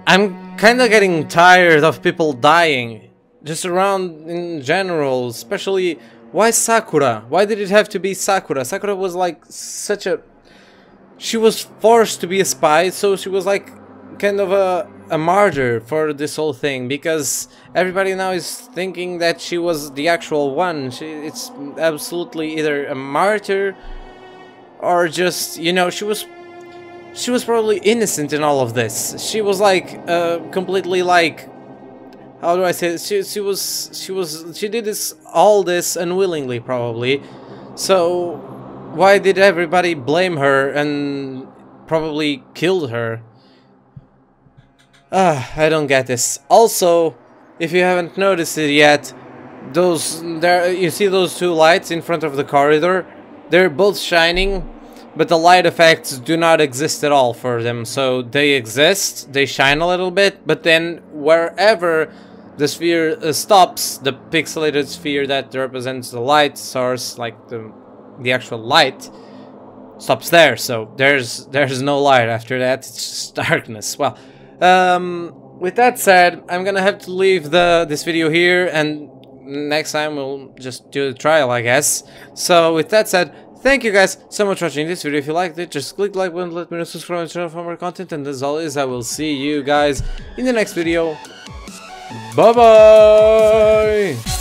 I'm kinda getting tired of people dying. Just around in general, especially, why Sakura? Why did it have to be Sakura? Sakura was like such a... She was forced to be a spy, so she was like kind of a martyr for this whole thing, because everybody now is thinking that she was the actual one. It's absolutely either a martyr or just, you know, she was probably innocent in all of this. She was like completely like... How do I say it? She did all this unwillingly, probably. So why did everybody blame her and probably killed her? I don't get this. Also, if you haven't noticed it yet, you see those 2 lights in front of the corridor? They're both shining, but the light effects do not exist at all for them. So they exist, they shine a little bit, but then wherever the sphere stops, the pixelated sphere that represents the light source, like the actual light, stops there. So there's no light after that. It's just darkness. Well, with that said, I'm gonna have to leave this video here, and next time we'll just do the trial, I guess. So with that said, thank you guys so much for watching this video. If you liked it, just click the like button, let me know, subscribe and share for more content, and as always, I will see you guys in the next video. Bye bye.